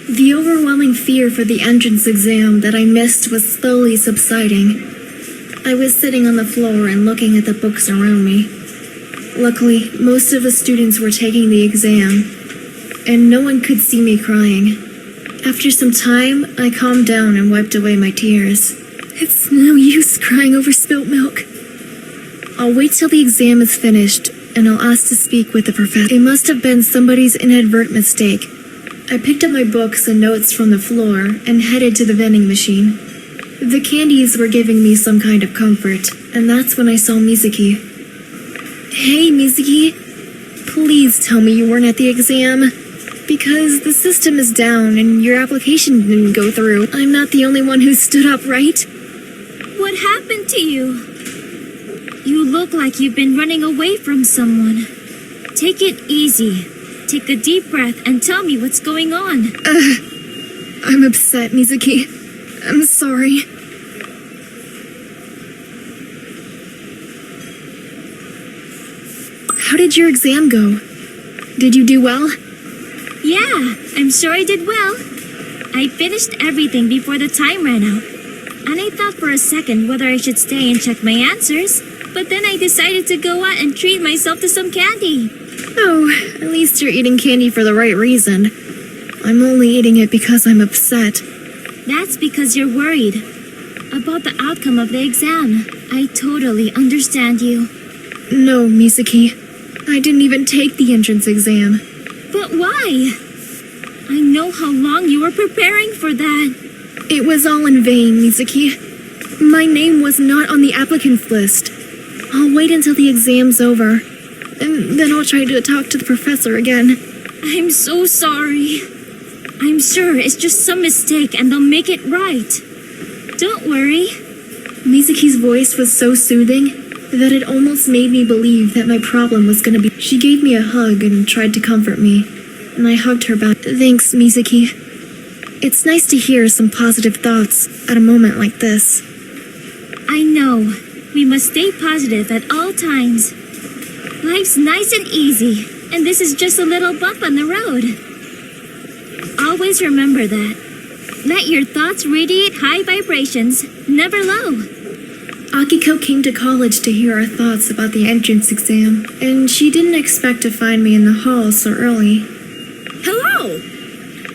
The overwhelming fear for the entrance exam that I missed was slowly subsiding. I was sitting on the floor and looking at the books around me. Luckily, most of the students were taking the exam, and no one could see me crying. After some time, I calmed down and wiped away my tears. It's no use crying over spilt milk. I'll wait till the exam is finished, and I'll ask to speak with the professor. It must have been somebody's inadvertent mistake. I picked up my books and notes from the floor and headed to the vending machine. The candies were giving me some kind of comfort, and that's when I saw Mizuki. Hey, Mizuki. Please tell me you weren't at the exam. Because the system is down and your application didn't go through. I'm not the only one who stood up, right? What happened to you? You look like you've been running away from someone. Take it easy. Take a deep breath and tell me what's going on. I'm upset, Mizuki. I'm sorry. How did your exam go? Did you do well? Yeah, I'm sure I did well. I finished everything before the time ran out. And I thought for a second whether I should stay and check my answers. But then I decided to go out and treat myself to some candy. Oh, at least you're eating candy for the right reason. I'm only eating it because I'm upset. That's because you're worried about the outcome of the exam. I totally understand you. No, Mizuki. I didn't even take the entrance exam. But why? I know how long you were preparing for that. It was all in vain, Mizuki. My name was not on the applicants list. I'll wait until the exam's over. And then I'll try to talk to the professor again. I'm so sorry. I'm sure it's just some mistake and they'll make it right. Don't worry. Mizuki's voice was so soothing that it almost made me believe that my problem was gonna be... She gave me a hug and tried to comfort me, and I hugged her back. Thanks, Mizuki. It's nice to hear some positive thoughts at a moment like this. I know. We must stay positive at all times. Life's nice and easy, and this is just a little bump on the road. Always remember that. Let your thoughts radiate high vibrations, never low. Akiko came to college to hear our thoughts about the entrance exam, and she didn't expect to find me in the hall so early. Hello!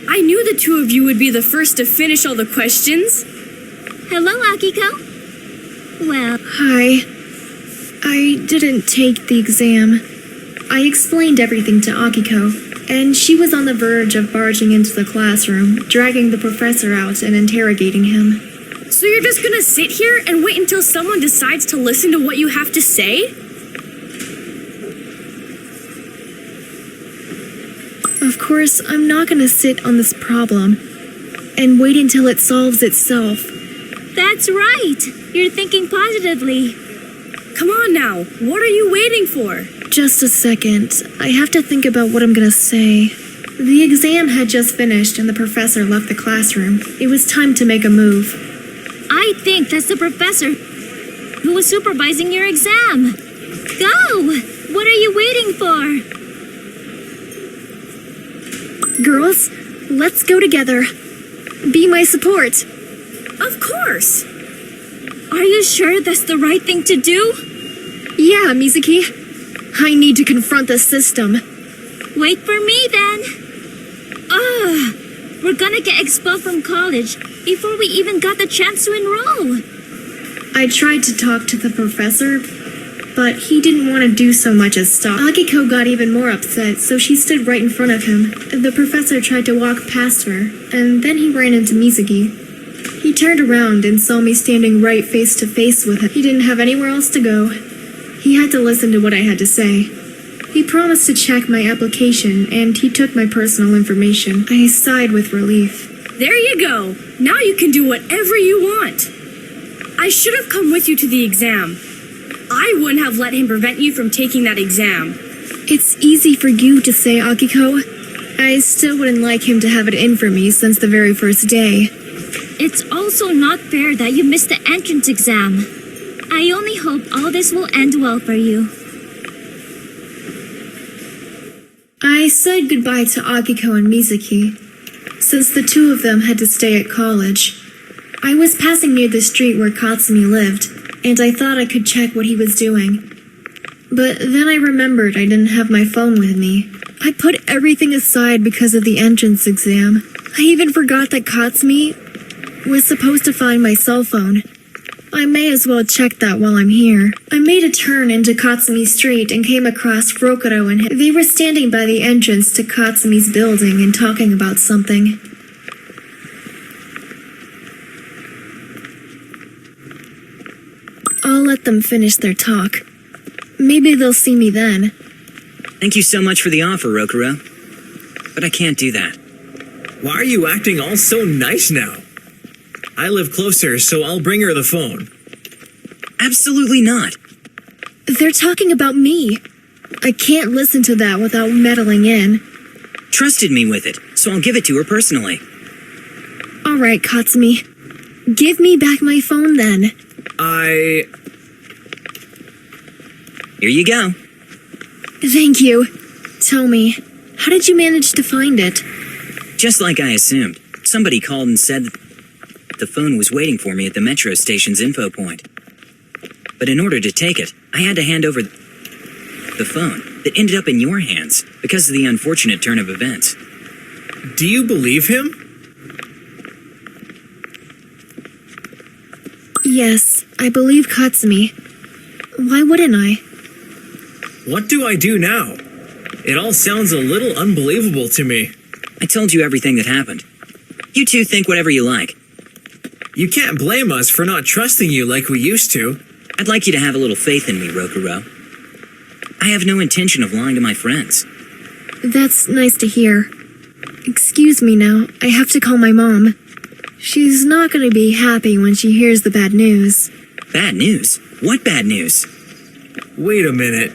I knew the two of you would be the first to finish all the questions. Hello, Akiko. Well... Hi. I didn't take the exam. I explained everything to Akiko, and she was on the verge of barging into the classroom, dragging the professor out and interrogating him. So you're just gonna sit here and wait until someone decides to listen to what you have to say? Of course, I'm not gonna sit on this problem and wait until it solves itself. That's right! You're thinking positively. Come on now, what are you waiting for? Just a second. I have to think about what I'm gonna say. The exam had just finished and the professor left the classroom. It was time to make a move. I think that's the professor who was supervising your exam. Go! What are you waiting for? Girls, let's go together. Be my support. Of course! Are you sure that's the right thing to do? Yeah, Mizuki. I need to confront the system. Wait for me then. We're gonna get expelled from college before we even got the chance to enroll. I tried to talk to the professor, but he didn't want to do so much as stop. Akiko got even more upset, so she stood right in front of him. The professor tried to walk past her, and then he ran into Mizuki. He turned around and saw me standing right face to face with him. He didn't have anywhere else to go. He had to listen to what I had to say. He promised to check my application, and he took my personal information. I sighed with relief. There you go. Now you can do whatever you want. I should have come with you to the exam. I wouldn't have let him prevent you from taking that exam. It's easy for you to say, Akiko. I still wouldn't like him to have it in for me since the very first day. It's also not fair that you missed the entrance exam. I only hope all this will end well for you. I said goodbye to Akiko and Mizuki. since the two of them had to stay at college. I was passing near the street where Katsumi lived, and I thought I could check what he was doing. But then I remembered I didn't have my phone with me. I put everything aside because of the entrance exam. I even forgot that Katsumi was supposed to find my cell phone. I may as well check that while I'm here. I made a turn into Katsumi Street and came across Rokuro and him. They were standing by the entrance to Katsumi's building and talking about something. I'll let them finish their talk. Maybe they'll see me then. Thank you so much for the offer, Rokuro. But I can't do that. Why are you acting all so nice now? I live closer, so I'll bring her the phone. Absolutely not. They're talking about me. I can't listen to that without meddling in. Trusted me with it, so I'll give it to her personally. All right, Katsumi. Give me back my phone then. Here you go. Thank you. Tell me, how did you manage to find it? Just like I assumed. Somebody called and said that the phone was waiting for me at the metro station's info point. But in order to take it, I had to hand over the phone that ended up in your hands because of the unfortunate turn of events. Do you believe him? Yes, I believe Katsumi. Why wouldn't I? What do I do now? It all sounds a little unbelievable to me. I told you everything that happened. You two think whatever you like. You can't blame us for not trusting you like we used to. I'd like you to have a little faith in me, Rokuro. I have no intention of lying to my friends. That's nice to hear. Excuse me now, I have to call my mom. She's not going to be happy when she hears the bad news. Bad news? What bad news? Wait a minute.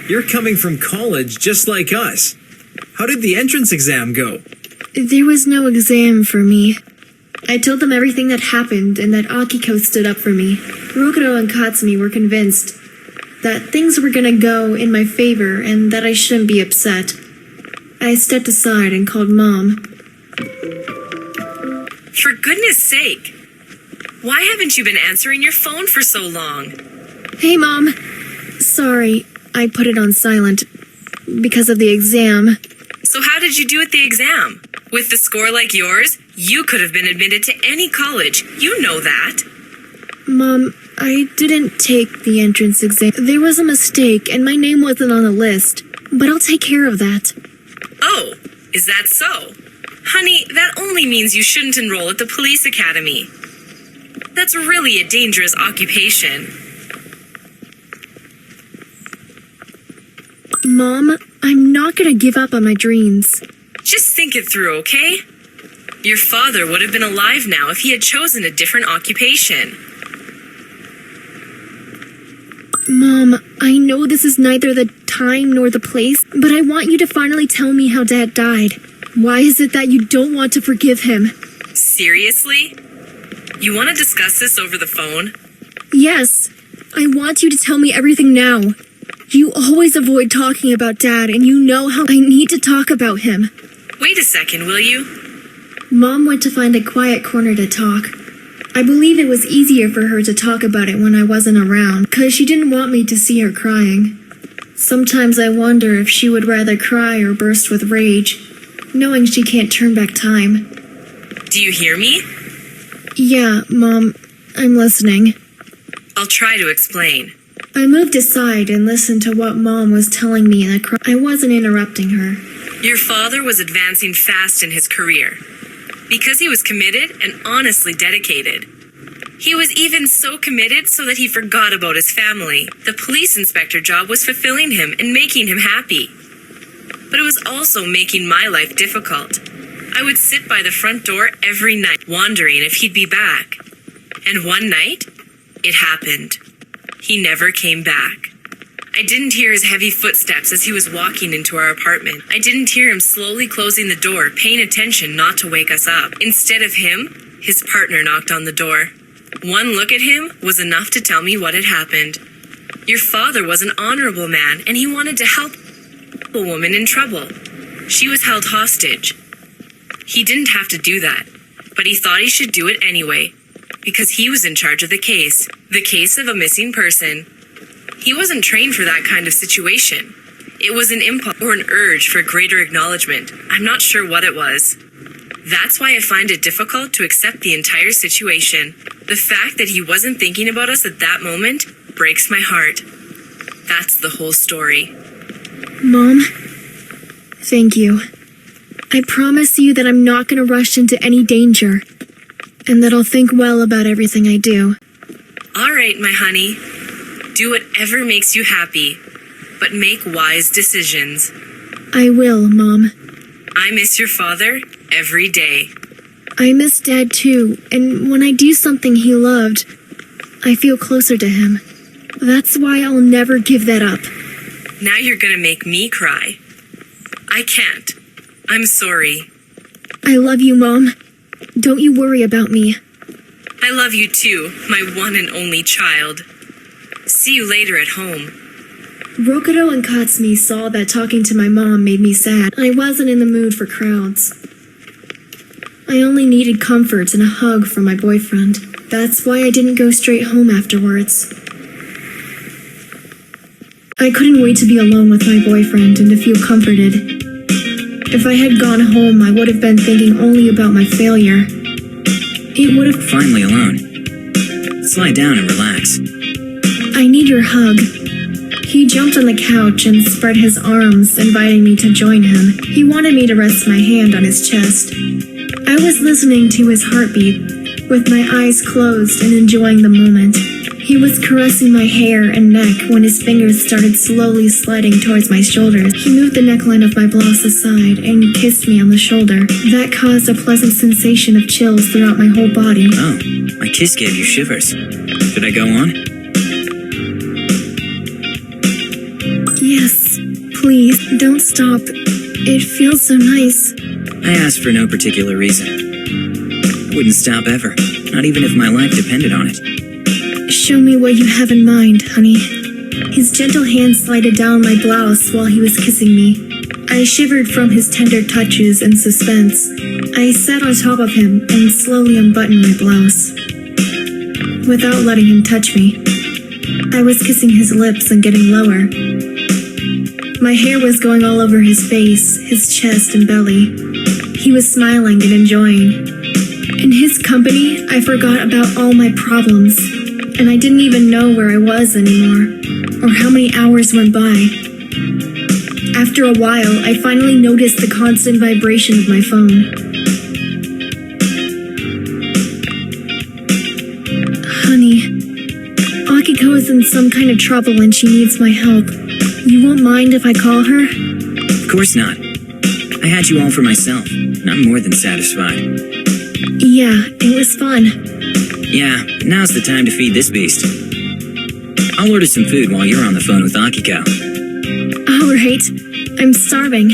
You're coming from college just like us. How did the entrance exam go? There was no exam for me. I told them everything that happened and that Akiko stood up for me. Rokuro and Katsumi were convinced that things were gonna go in my favor and that I shouldn't be upset. I stepped aside and called Mom. For goodness sake! Why haven't you been answering your phone for so long? Hey, Mom. Sorry, I put it on silent because of the exam. So how did you do at the exam? With the score like yours, you could have been admitted to any college. You know that. Mom, I didn't take the entrance exam. There was a mistake and my name wasn't on the list, but I'll take care of that. Oh, is that so? Honey, that only means you shouldn't enroll at the police academy. That's really a dangerous occupation. Mom, I'm not gonna give up on my dreams. Just think it through, okay? Your father would have been alive now if he had chosen a different occupation. Mom, I know this is neither the time nor the place, but I want you to finally tell me how Dad died. Why is it that you don't want to forgive him? Seriously? You want to discuss this over the phone? Yes, I want you to tell me everything now. You always avoid talking about Dad, and you know how I need to talk about him. Wait a second, will you? Mom went to find a quiet corner to talk. I believe it was easier for her to talk about it when I wasn't around, because she didn't want me to see her crying. Sometimes I wonder if she would rather cry or burst with rage, knowing she can't turn back time. Do you hear me? Yeah, Mom, I'm listening. I'll try to explain. I moved aside and listened to what Mom was telling me, and I wasn't interrupting her. Your father was advancing fast in his career because he was committed and honestly dedicated. He was even so committed so that he forgot about his family. The police inspector job was fulfilling him and making him happy. But it was also making my life difficult. I would sit by the front door every night, wondering if he'd be back. And one night, it happened. He never came back. I didn't hear his heavy footsteps as he was walking into our apartment. I didn't hear him slowly closing the door, paying attention not to wake us up. Instead of him, his partner knocked on the door. One look at him was enough to tell me what had happened. Your father was an honorable man, and he wanted to help a woman in trouble. She was held hostage. He didn't have to do that, but he thought he should do it anyway, because he was in charge of the case of a missing person. He wasn't trained for that kind of situation. It was an impulse or an urge for greater acknowledgement. I'm not sure what it was. That's why I find it difficult to accept the entire situation. The fact that he wasn't thinking about us at that moment breaks my heart. That's the whole story. Mom, thank you. I promise you that I'm not going to rush into any danger, and that I'll think well about everything I do. All right, my honey. Do whatever makes you happy, but make wise decisions. I will, Mom. I miss your father every day. I miss Dad too, and when I do something he loved, I feel closer to him. That's why I'll never give that up. Now you're gonna make me cry. I can't. I'm sorry. I love you, Mom. Don't you worry about me. I love you too, my one and only child. See you later at home. Ruta and Katsumi saw that talking to my mom made me sad. I wasn't in the mood for crowds. I only needed comfort and a hug from my boyfriend. That's why I didn't go straight home afterwards. I couldn't wait to be alone with my boyfriend and to feel comforted. If I had gone home, I would have been thinking only about my failure. It would have... Finally alone. Slide down and relax. I need your hug. He jumped on the couch and spread his arms, inviting me to join him. He wanted me to rest my hand on his chest. I was listening to his heartbeat, with my eyes closed and enjoying the moment. He was caressing my hair and neck when his fingers started slowly sliding towards my shoulders. He moved the neckline of my blouse aside and kissed me on the shoulder. That caused a pleasant sensation of chills throughout my whole body. Oh, my kiss gave you shivers. Should I go on? Yes, please, don't stop. It feels so nice. I asked for no particular reason. I wouldn't stop ever, not even if my life depended on it. Show me what you have in mind, honey. His gentle hand slided down my blouse while he was kissing me. I shivered from his tender touches and suspense. I sat on top of him and slowly unbuttoned my blouse. Without letting him touch me, I was kissing his lips and getting lower. My hair was going all over his face, his chest and belly. He was smiling and enjoying. In his company, I forgot about all my problems, and I didn't even know where I was anymore, or how many hours went by. After a while, I finally noticed the constant vibration of my phone. Honey, Akiko is in some kind of trouble and she needs my help. You won't mind if I call her? Of course not. I had you all for myself, and I'm more than satisfied. Yeah, it was fun. Yeah, now's the time to feed this beast. I'll order some food while you're on the phone with Akiko. Alright, I'm starving.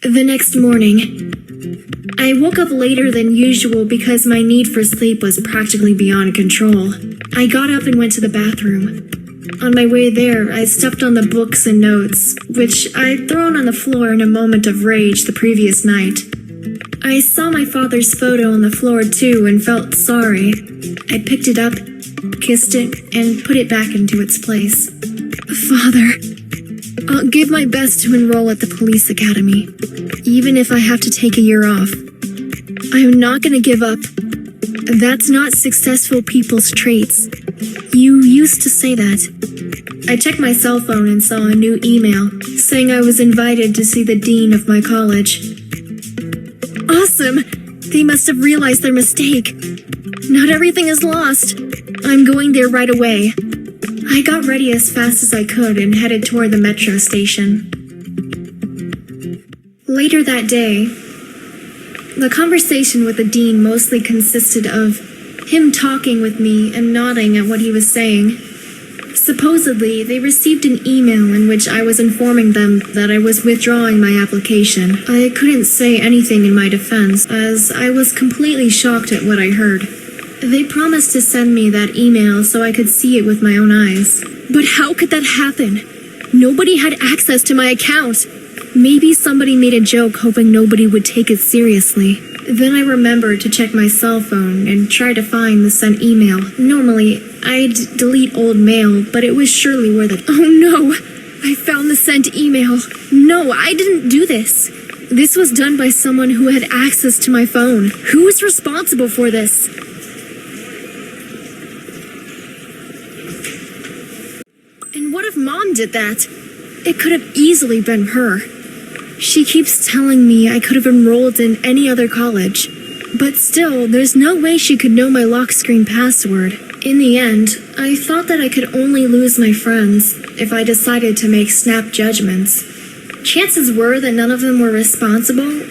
The next morning, I woke up later than usual because my need for sleep was practically beyond control. I got up and went to the bathroom. On my way there, I stepped on the books and notes, which I'd thrown on the floor in a moment of rage the previous night. I saw my father's photo on the floor too and felt sorry. I picked it up, kissed it, and put it back into its place. Father, I'll give my best to enroll at the police academy, even if I have to take a year off. I'm not gonna give up. That's not successful people's traits. You used to say that. I checked my cell phone and saw a new email saying I was invited to see the dean of my college. Awesome! They must have realized their mistake. Not everything is lost. I'm going there right away. I got ready as fast as I could and headed toward the metro station. Later that day, the conversation with the dean mostly consisted of him talking with me and nodding at what he was saying. Supposedly, they received an email in which I was informing them that I was withdrawing my application. I couldn't say anything in my defense, as I was completely shocked at what I heard. They promised to send me that email so I could see it with my own eyes. But how could that happen? Nobody had access to my account. Maybe somebody made a joke hoping nobody would take it seriously. Then I remembered to check my cell phone and try to find the sent email. Normally, I'd delete old mail, but it was surely worth it. Oh no! I found the sent email. No, I didn't do this. This was done by someone who had access to my phone. Who was responsible for this? And what if Mom did that? It could have easily been her. She keeps telling me I could have enrolled in any other college. But still, there's no way she could know my lock screen password. In the end, I thought that I could only lose my friends if I decided to make snap judgments. Chances were that none of them were responsible,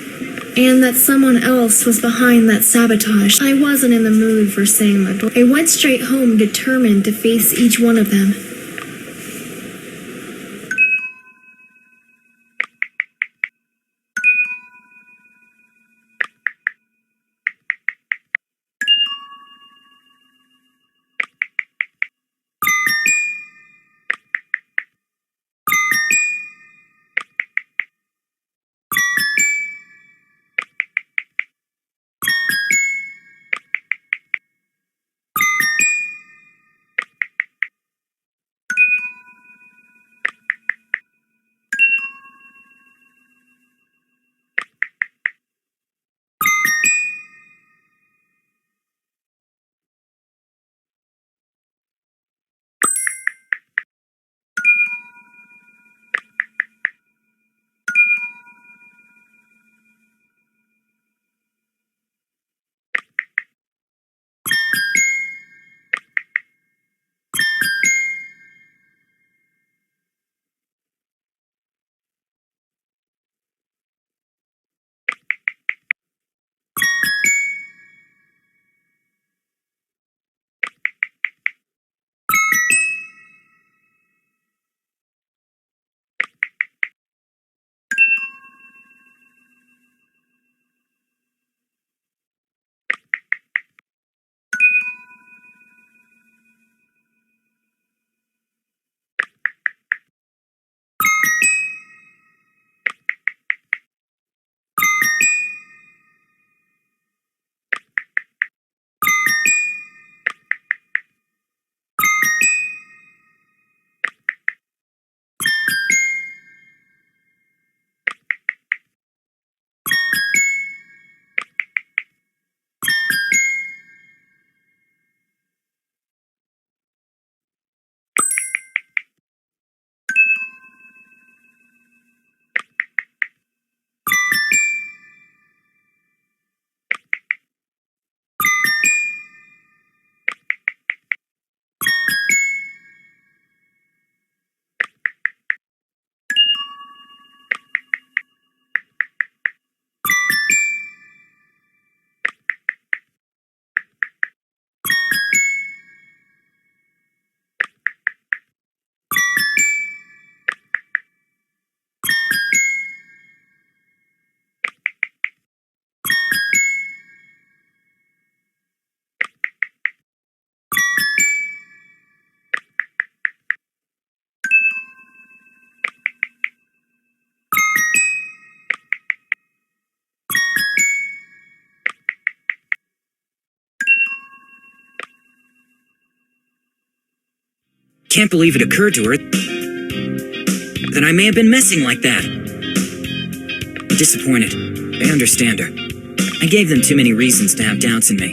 and that someone else was behind that sabotage. I wasn't in the mood for saying my book. I went straight home determined to face each one of them. can't believe it occurred to her that I may have been messing like that. I'm disappointed. I understand her. I gave them too many reasons to have doubts in me.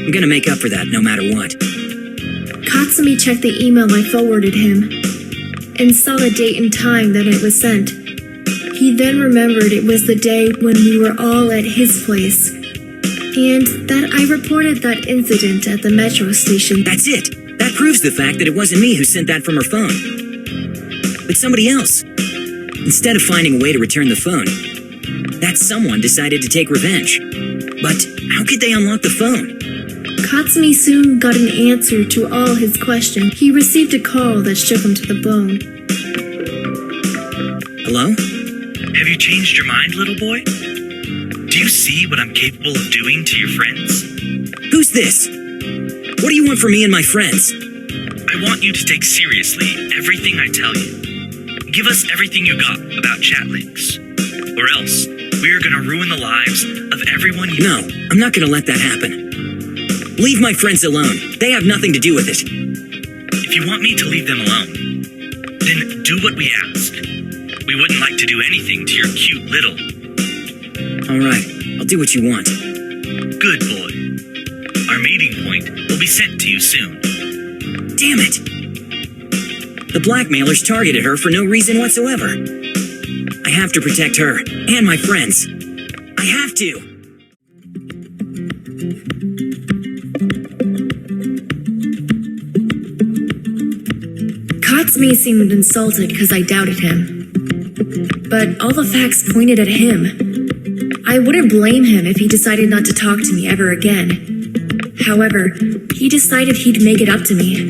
I'm gonna make up for that no matter what. Katsumi checked the email I forwarded him and saw the date and time that it was sent. He then remembered it was the day when we were all at his place, and that I reported that incident at the metro station. That's it! That proves the fact that it wasn't me who sent that from her phone, but somebody else. Instead of finding a way to return the phone, that someone decided to take revenge. But how could they unlock the phone? Katsumi soon got an answer to all his questions. He received a call that shook him to the bone. Hello? Have you changed your mind, little boy? Do you see what I'm capable of doing to your friends? Who's this? What do you want from me and my friends? I want you to take seriously everything I tell you. Give us everything you got about Chatlinx, or else we are going to ruin the lives of everyone you... No, I'm not going to let that happen. Leave my friends alone. They have nothing to do with it. If you want me to leave them alone, then do what we ask. We wouldn't like to do anything to your cute little... All right, I'll do what you want. Good boy. Our meeting point will be sent to you soon. Damn it! The blackmailers targeted her for no reason whatsoever. I have to protect her and my friends. I have to! Katsumi seemed insulted because I doubted him. But all the facts pointed at him. I wouldn't blame him if he decided not to talk to me ever again. However, he decided he'd make it up to me.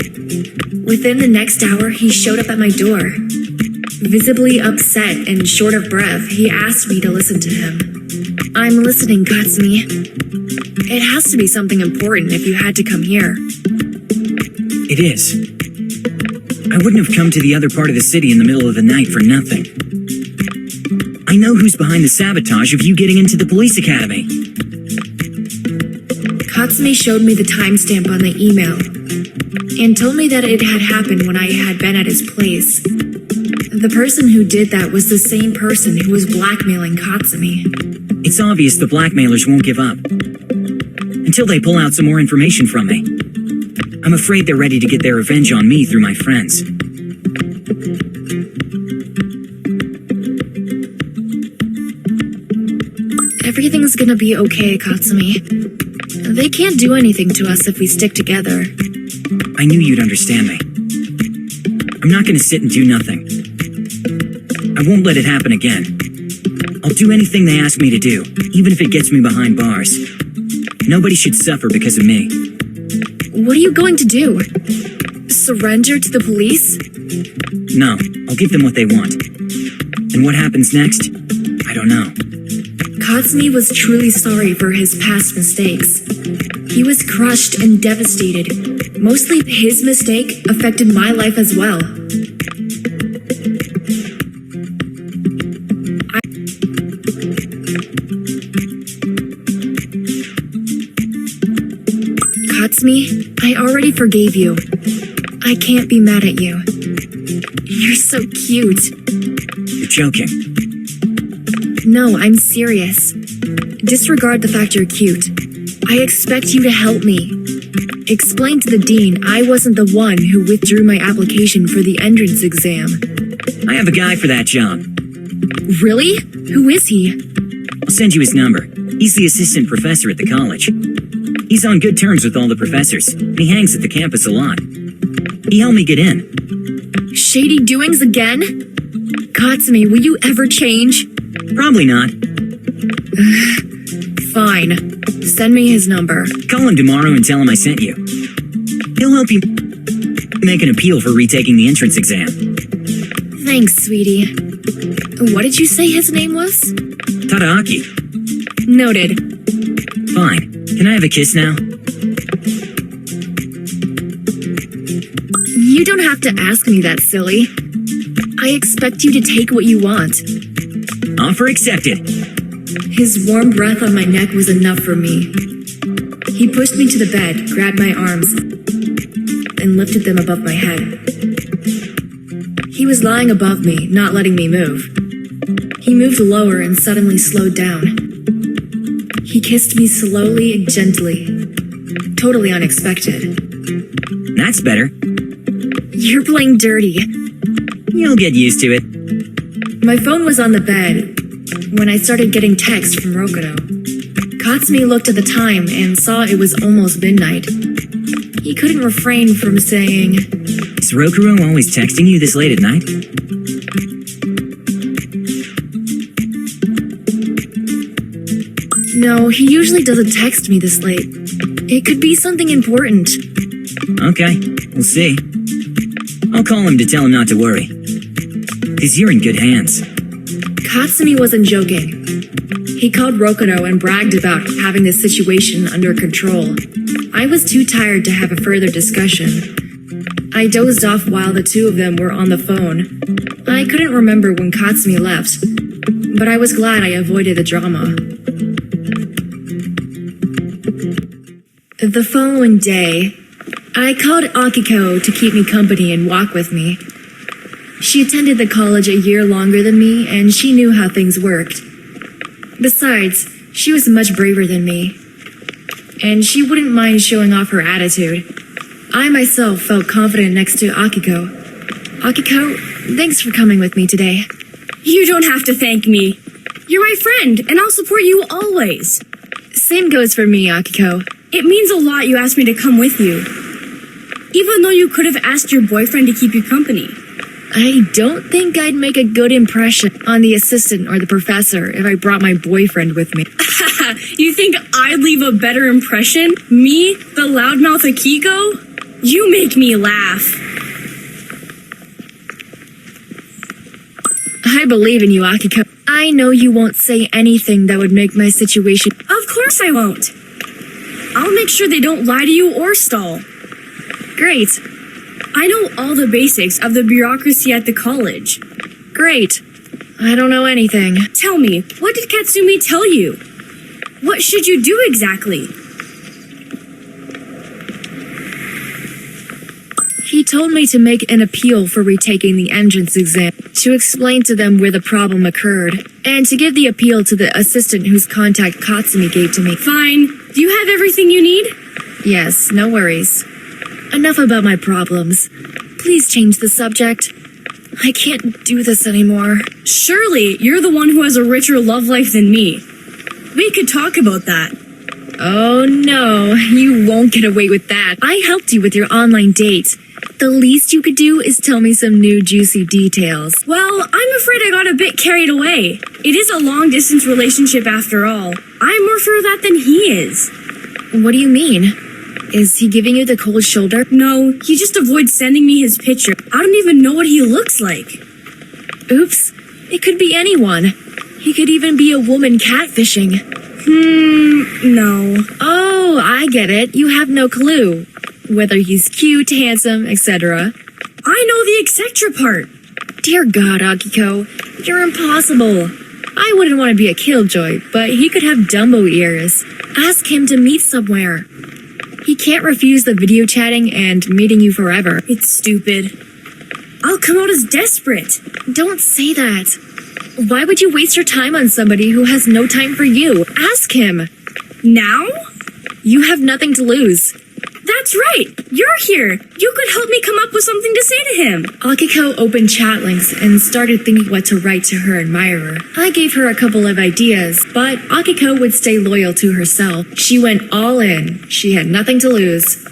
Within the next hour, he showed up at my door. Visibly upset and short of breath, he asked me to listen to him. I'm listening, Katsumi. It has to be something important if you had to come here. It is. I wouldn't have come to the other part of the city in the middle of the night for nothing. I know who's behind the sabotage of you getting into the police academy. Katsumi showed me the timestamp on the email and told me that it had happened when I had been at his place. The person who did that was the same person who was blackmailing Katsumi. It's obvious the blackmailers won't give up until they pull out some more information from me. I'm afraid they're ready to get their revenge on me through my friends. Everything's gonna be okay, Katsumi. They can't do anything to us if we stick together. I knew you'd understand me. I'm not gonna sit and do nothing. I won't let it happen again. I'll do anything they ask me to do, even if it gets me behind bars. Nobody should suffer because of me. What are you going to do? Surrender to the police? No, I'll give them what they want. And what happens next? I don't know. Katsumi was truly sorry for his past mistakes. He was crushed and devastated. Mostly his mistake affected my life as well. Katsumi, I already forgave you. I can't be mad at you. You're so cute. You're joking. No, I'm serious. Disregard the fact you're cute. I expect you to help me. Explain to the dean I wasn't the one who withdrew my application for the entrance exam. I have a guy for that job. Really? Who is he? I'll send you his number. He's the assistant professor at the college. He's on good terms with all the professors, and he hangs at the campus a lot. He helped me get in. Shady doings again? Katsumi, will you ever change? Probably not. Fine. Send me his number. Call him tomorrow and tell him I sent you. He'll help you make an appeal for retaking the entrance exam. Thanks, sweetie. What did you say his name was? Tadaaki. Noted. Fine. Can I have a kiss now? You don't have to ask me that, silly. I expect you to take what you want. Offer accepted. His warm breath on my neck was enough for me. He pushed me to the bed, grabbed my arms, and lifted them above my head. He was lying above me, not letting me move. He moved lower and suddenly slowed down. He kissed me slowly and gently. Totally unexpected. That's better. You're playing dirty. You'll get used to it. My phone was on the bed when I started getting texts from Rokudo. Katsumi looked at the time and saw it was almost midnight. He couldn't refrain from saying, Is Rokuro always texting you this late at night? No, he usually doesn't text me this late. It could be something important. Okay, we'll see. I'll call him to tell him not to worry. 'Cause you're in good hands. Katsumi wasn't joking. He called Rokudo and bragged about having the situation under control. I was too tired to have a further discussion. I dozed off while the two of them were on the phone. I couldn't remember when Katsumi left, but I was glad I avoided the drama. The following day, I called Akiko to keep me company and walk with me. She attended the college a year longer than me, and she knew how things worked. Besides, she was much braver than me, and she wouldn't mind showing off her attitude. I myself felt confident next to Akiko. Akiko, thanks for coming with me today. You don't have to thank me. You're my friend, and I'll support you always. Same goes for me, Akiko. It means a lot you asked me to come with you. Even though you could have asked your boyfriend to keep you company. I don't think I'd make a good impression on the assistant or the professor if I brought my boyfriend with me. You think I'd leave a better impression? Me, the loudmouth Akiko? You make me laugh. I believe in you, Akiko. I know you won't say anything that would make my situation... Of course I won't. I'll make sure they don't lie to you or stall. Great. I know all the basics of the bureaucracy at the college. Great. I don't know anything. Tell me, what did Katsumi tell you? What should you do exactly? He told me to make an appeal for retaking the entrance exam, to explain to them where the problem occurred, and to give the appeal to the assistant whose contact Katsumi gave to me. Fine. Do you have everything you need? Yes, no worries. Enough about my problems. Please change the subject. I can't do this anymore. Surely, you're the one who has a richer love life than me. We could talk about that. Oh no, you won't get away with that. I helped you with your online date. The least you could do is tell me some new juicy details. Well, I'm afraid I got a bit carried away. It is a long-distance relationship after all. I'm more for that than he is. What do you mean? Is he giving you the cold shoulder? No, he just avoids sending me his picture. I don't even know what he looks like. Oops, it could be anyone. He could even be a woman catfishing. No. Oh, I get it. You have no clue. Whether he's cute, handsome, etc. I know the etc. part. Dear God, Akiko, you're impossible. I wouldn't want to be a killjoy, but he could have Dumbo ears. Ask him to meet somewhere. He can't refuse the video chatting and meeting you forever. It's stupid. I'll come out as desperate. Don't say that. Why would you waste your time on somebody who has no time for you? Ask him. Now? You have nothing to lose. That's right. You're here. You could help me come up with something to say to him. Akiko opened Chatlinx and started thinking what to write to her admirer. I gave her a couple of ideas, but Akiko would stay loyal to herself. She went all in. She had nothing to lose.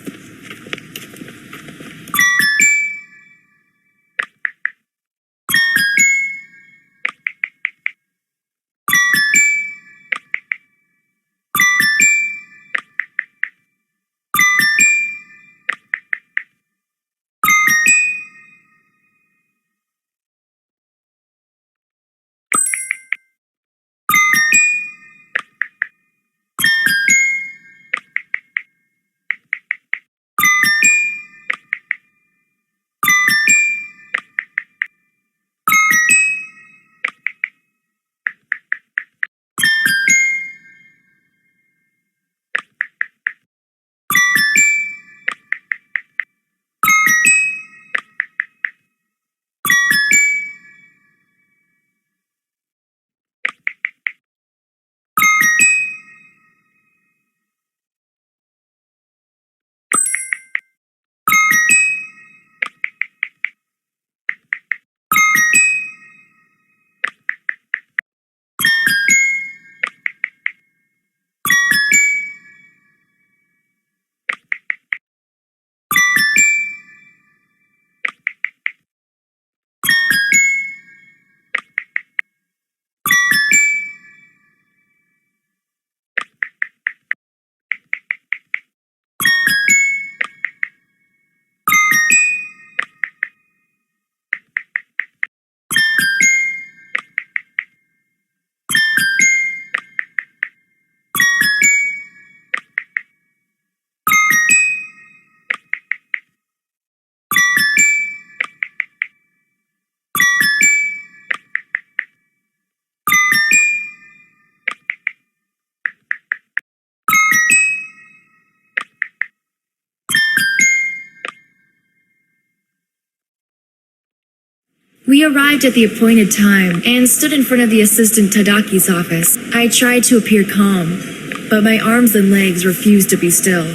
We arrived at the appointed time and stood in front of the assistant Tadaki's office. I tried to appear calm, but my arms and legs refused to be still.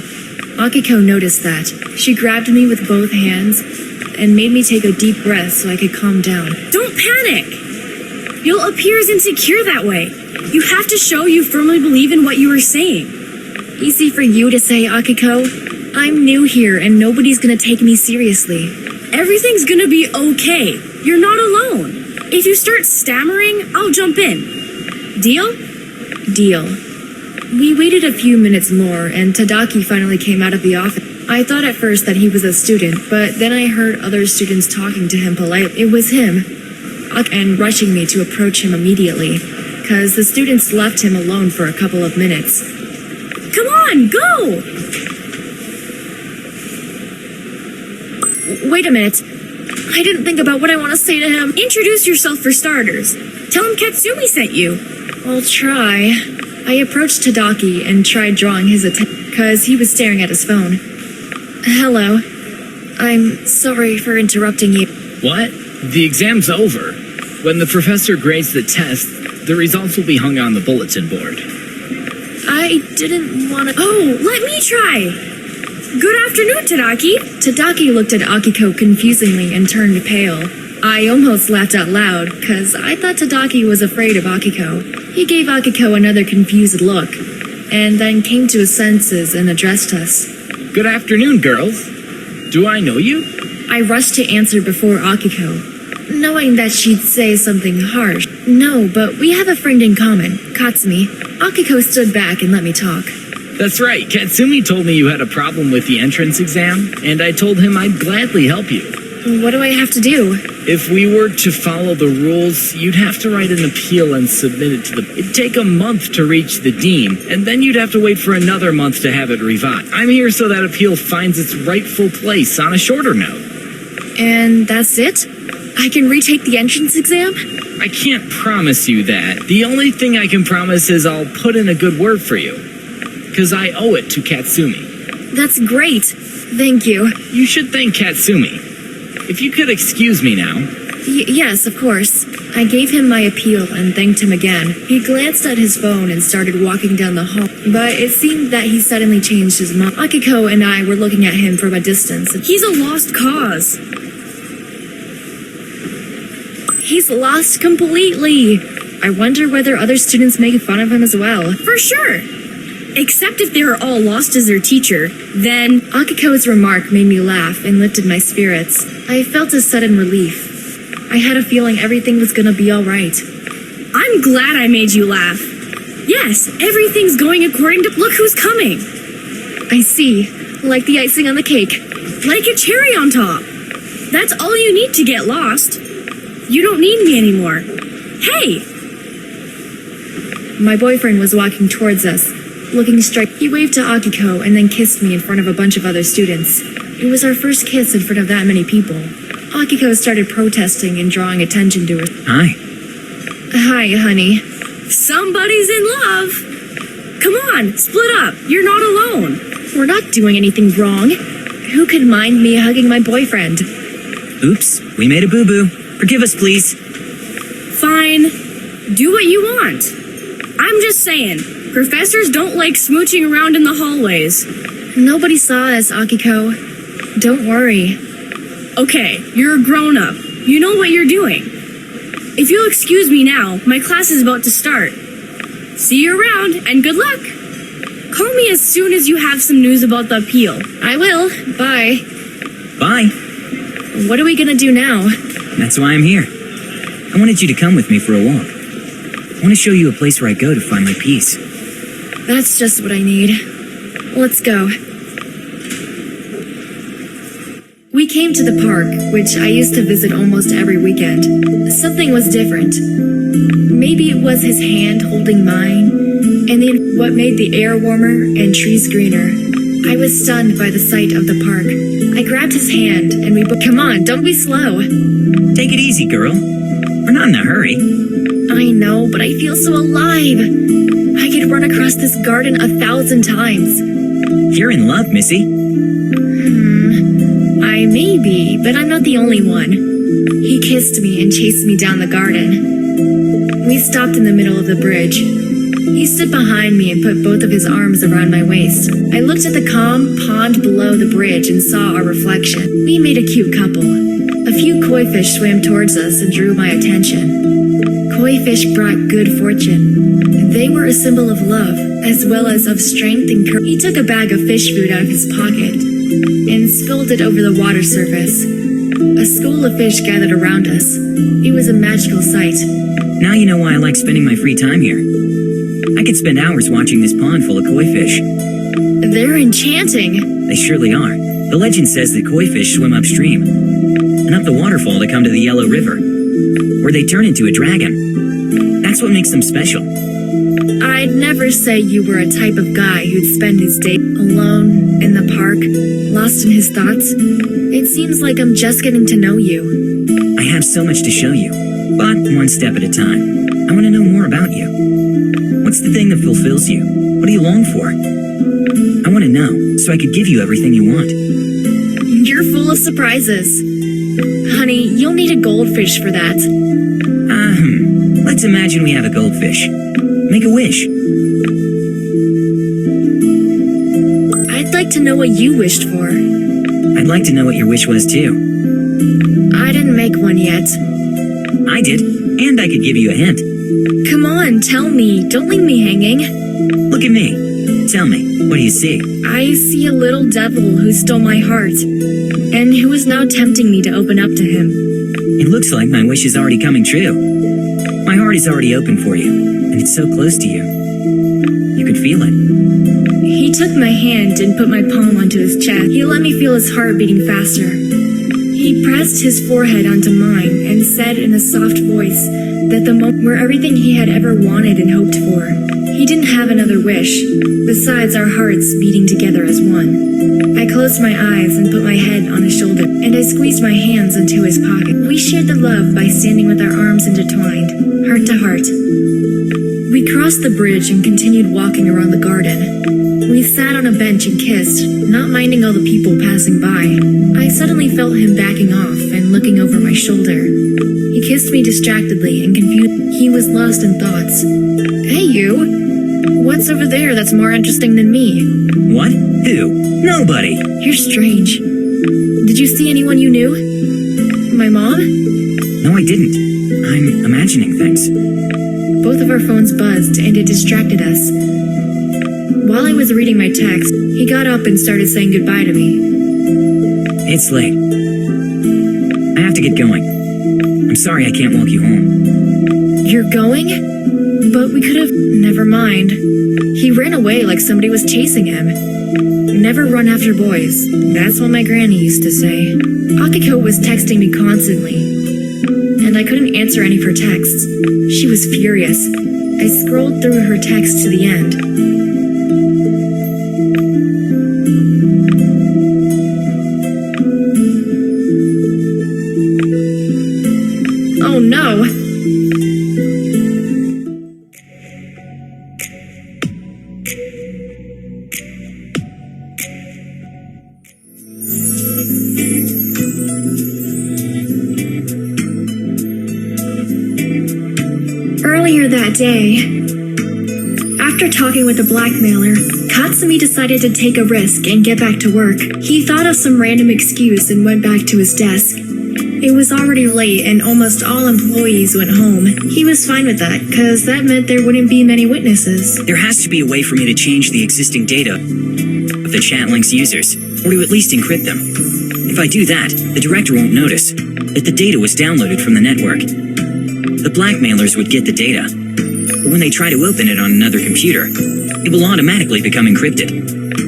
Akiko noticed that. She grabbed me with both hands and made me take a deep breath so I could calm down. Don't panic! You'll appear as insecure that way. You have to show you firmly believe in what you are saying. Easy for you to say, Akiko. I'm new here and nobody's gonna take me seriously. Everything's gonna be okay. You're not alone. If you start stammering, I'll jump in. Deal? Deal. We waited a few minutes more and Tadaki finally came out of the office. I thought at first that he was a student, but then I heard other students talking to him politely. It was him, and rushing me to approach him immediately, because the students left him alone for a couple of minutes. Come on, go! Wait a minute. I didn't think about what I want to say to him. Introduce yourself for starters. Tell him Katsumi sent you. I'll try. I approached Tadaki and tried drawing his attention, because he was staring at his phone. Hello. I'm sorry for interrupting you. What? The exam's over. When the professor grades the test, the results will be hung on the bulletin board. I didn't want to... Oh, let me try. Good afternoon, Tadaki. Tadaki looked at Akiko confusingly and turned pale. I almost laughed out loud, because I thought Tadaki was afraid of Akiko. He gave Akiko another confused look, and then came to his senses and addressed us. Good afternoon, girls. Do I know you? I rushed to answer before Akiko, knowing that she'd say something harsh. No, but we have a friend in common, Katsumi. Akiko stood back and let me talk. That's right. Katsumi told me you had a problem with the entrance exam, and I told him I'd gladly help you. What do I have to do? If we were to follow the rules, you'd have to write an appeal and submit it to the... It'd take a month to reach the dean, and then you'd have to wait for another month to have it revised. I'm here so that appeal finds its rightful place on a shorter note. And that's it? I can retake the entrance exam? I can't promise you that. The only thing I can promise is I'll put in a good word for you. Because I owe it to Katsumi. That's great. Thank you. You should thank Katsumi. If you could excuse me now. Yes, of course. I gave him my appeal and thanked him again. He glanced at his phone and started walking down the hall, but it seemed that he suddenly changed his mind. Akiko and I were looking at him from a distance. He's a lost cause. He's lost completely. I wonder whether other students make fun of him as well. For sure. Except if they were all lost as their teacher, then... Akiko's remark made me laugh and lifted my spirits. I felt a sudden relief. I had a feeling everything was gonna be alright. I'm glad I made you laugh. Yes, everything's going according to... Look who's coming. I see. Like the icing on the cake. Like a cherry on top. That's all you need to get lost. You don't need me anymore. Hey! My boyfriend was walking towards us. Looking straight, he waved to Akiko and then kissed me in front of a bunch of other students. It was our first kiss in front of that many people. Akiko started protesting and drawing attention to her. Hi. Hi, honey. Somebody's in love. Come on, split up. You're not alone. We're not doing anything wrong. Who could mind me hugging my boyfriend? Oops, we made a boo-boo. Forgive us, please. Fine. Do what you want. I'm just saying. Professors don't like smooching around in the hallways. Nobody saw us, Akiko. Don't worry. Okay, you're a grown-up. You know what you're doing. If you'll excuse me now, my class is about to start. See you around, and good luck. Call me as soon as you have some news about the appeal. I will. Bye. Bye. What are we gonna do now? That's why I'm here. I wanted you to come with me for a walk. I want to show you a place where I go to find my peace. That's just what I need. Let's go. We came to the park, which I used to visit almost every weekend. Something was different. Maybe it was his hand holding mine, and then what made the air warmer and trees greener. I was stunned by the sight of the park. I grabbed his hand, and Come on, don't be slow. Take it easy, girl. We're not in a hurry. I know, but I feel so alive. I could run across this garden 1,000 times. You're in love, Missy. I may be, but I'm not the only one. He kissed me and chased me down the garden. We stopped in the middle of the bridge. He stood behind me and put both of his arms around my waist. I looked at the calm pond below the bridge and saw our reflection. We made a cute couple. A few koi fish swam towards us and drew my attention. Koi fish brought good fortune. They were a symbol of love, as well as of strength and courage. He took a bag of fish food out of his pocket and spilled it over the water surface. A school of fish gathered around us. It was a magical sight. Now you know why I like spending my free time here. I could spend hours watching this pond full of koi fish. They're enchanting. They surely are. The legend says that koi fish swim upstream and up the waterfall to come to the Yellow River, where they turn into a dragon. That's what makes them special. I'd never say you were a type of guy who'd spend his day alone in the park, lost in his thoughts. It seems like I'm just getting to know you. I have so much to show you, but one step at a time. I want to know more about you. What's the thing that fulfills you? What do you long for? I want to know, so I could give you everything you want. You're full of surprises. Honey, you'll need a goldfish for that. Let's imagine we have a goldfish. Make a wish. I'd like to know what you wished for. I'd like to know what your wish was too. I didn't make one yet. I did, and I could give you a hint. Come on, tell me. Don't leave me hanging. Look at me. Tell me, what do you see? I see a little devil who stole my heart, and who is now tempting me to open up to him. It looks like my wish is already coming true. My heart is already open for you, and it's so close to you. You could feel it. He took my hand and put my palm onto his chest. He let me feel his heart beating faster. He pressed his forehead onto mine and said in a soft voice that the moment were everything he had ever wanted and hoped for. He didn't have another wish, besides our hearts beating together as one. I closed my eyes and put my head on his shoulder, and I squeezed my hands into his pocket. We shared the love by standing with our arms intertwined, heart to heart. We crossed the bridge and continued walking around the garden. We sat on a bench and kissed, not minding all the people passing by. I suddenly felt him backing off and looking over my shoulder. He kissed me distractedly and confused. He was lost in thoughts. Hey, you! What's over there that's more interesting than me? What? Who? Nobody! You're strange. Did you see anyone you knew? My mom? No, I didn't. I'm imagining things. Both of our phones buzzed, and it distracted us. While I was reading my text, he got up and started saying goodbye to me. It's late. I have to get going. I'm sorry I can't walk you home. You're going? But we could have... Never mind. He ran away like somebody was chasing him. Never run after boys. That's what my granny used to say. Akiko was texting me constantly, and I couldn't answer any of her texts. She was furious. I scrolled through her texts to the end. Oh no! Earlier that day, after talking with the blackmailer, Katsumi decided to take a risk and get back to work. He thought of some random excuse and went back to his desk. It was already late and almost all employees went home. He was fine with that, because that meant there wouldn't be many witnesses. There has to be a way for me to change the existing data of the Chatlinx users, or to at least encrypt them. If I do that, the director won't notice that the data was downloaded from the network. The blackmailers would get the data, but when they try to open it on another computer, it will automatically become encrypted.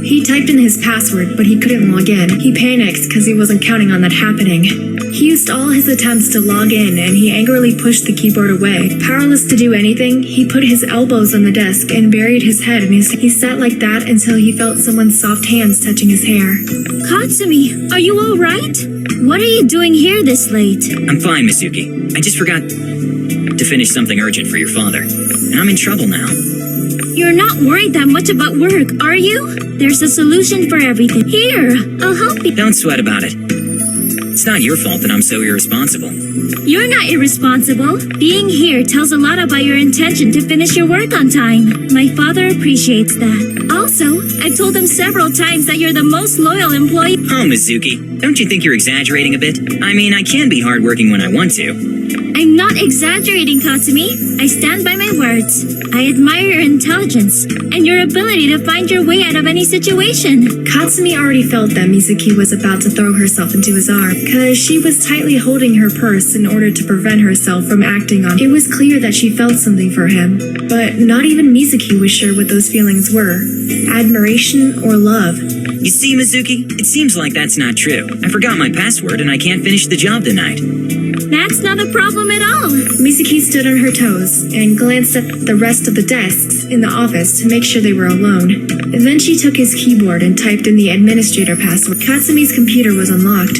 He typed in his password, but he couldn't log in. He panicked because he wasn't counting on that happening. He used all his attempts to log in, and he angrily pushed the keyboard away. Powerless to do anything, he put his elbows on the desk and buried his head in his... He sat like that until he felt someone's soft hands touching his hair. Katsumi, are you all right? What are you doing here this late? I'm fine, Mizuki. I just forgot to finish something urgent for your father, and I'm in trouble now. You're not worried that much about work, are you? There's a solution for everything. Here, I'll help you. Don't sweat about it. It's not your fault that I'm so irresponsible. You're not irresponsible. Being here tells a lot about your intention to finish your work on time. My father appreciates that. Also, I've told him several times that you're the most loyal employee. Oh, Mizuki, don't you think you're exaggerating a bit? I mean, I can be hardworking when I want to. I'm not exaggerating, Katsumi. I stand by my words. I admire your intelligence and your ability to find your way out of any situation. Katsumi already felt that Mizuki was about to throw herself into his arms, because she was tightly holding her purse in order to prevent herself from acting on it. It was clear that she felt something for him, but not even Mizuki was sure what those feelings were. Admiration or love. You see, Mizuki, it seems like that's not true. I forgot my password and I can't finish the job tonight. That's not a problem at all. Mizuki stood on her toes and glanced at the rest of the desks in the office to make sure they were alone. Then she took his keyboard and typed in the administrator password. Katsumi's computer was unlocked.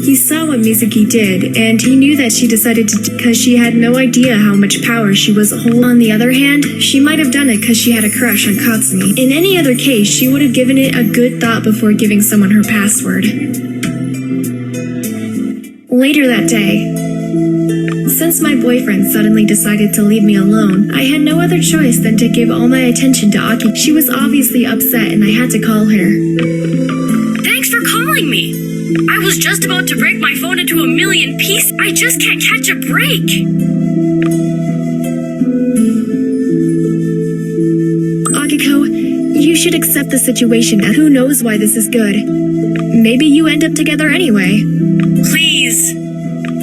He saw what Mizuki did, and he knew that she decided to because she had no idea how much power she was holding. On the other hand, she might have done it because she had a crush on Katsumi. In any other case, she would have given it a good thought before giving someone her password. Later that day, since my boyfriend suddenly decided to leave me alone, I had no other choice than to give all my attention to Aki. She was obviously upset and I had to call her. Thanks for calling me. I was just about to break my phone into a million pieces. I just can't catch a break. Akiko, you should accept the situation, and who knows why this is good. Maybe you end up together anyway. Please.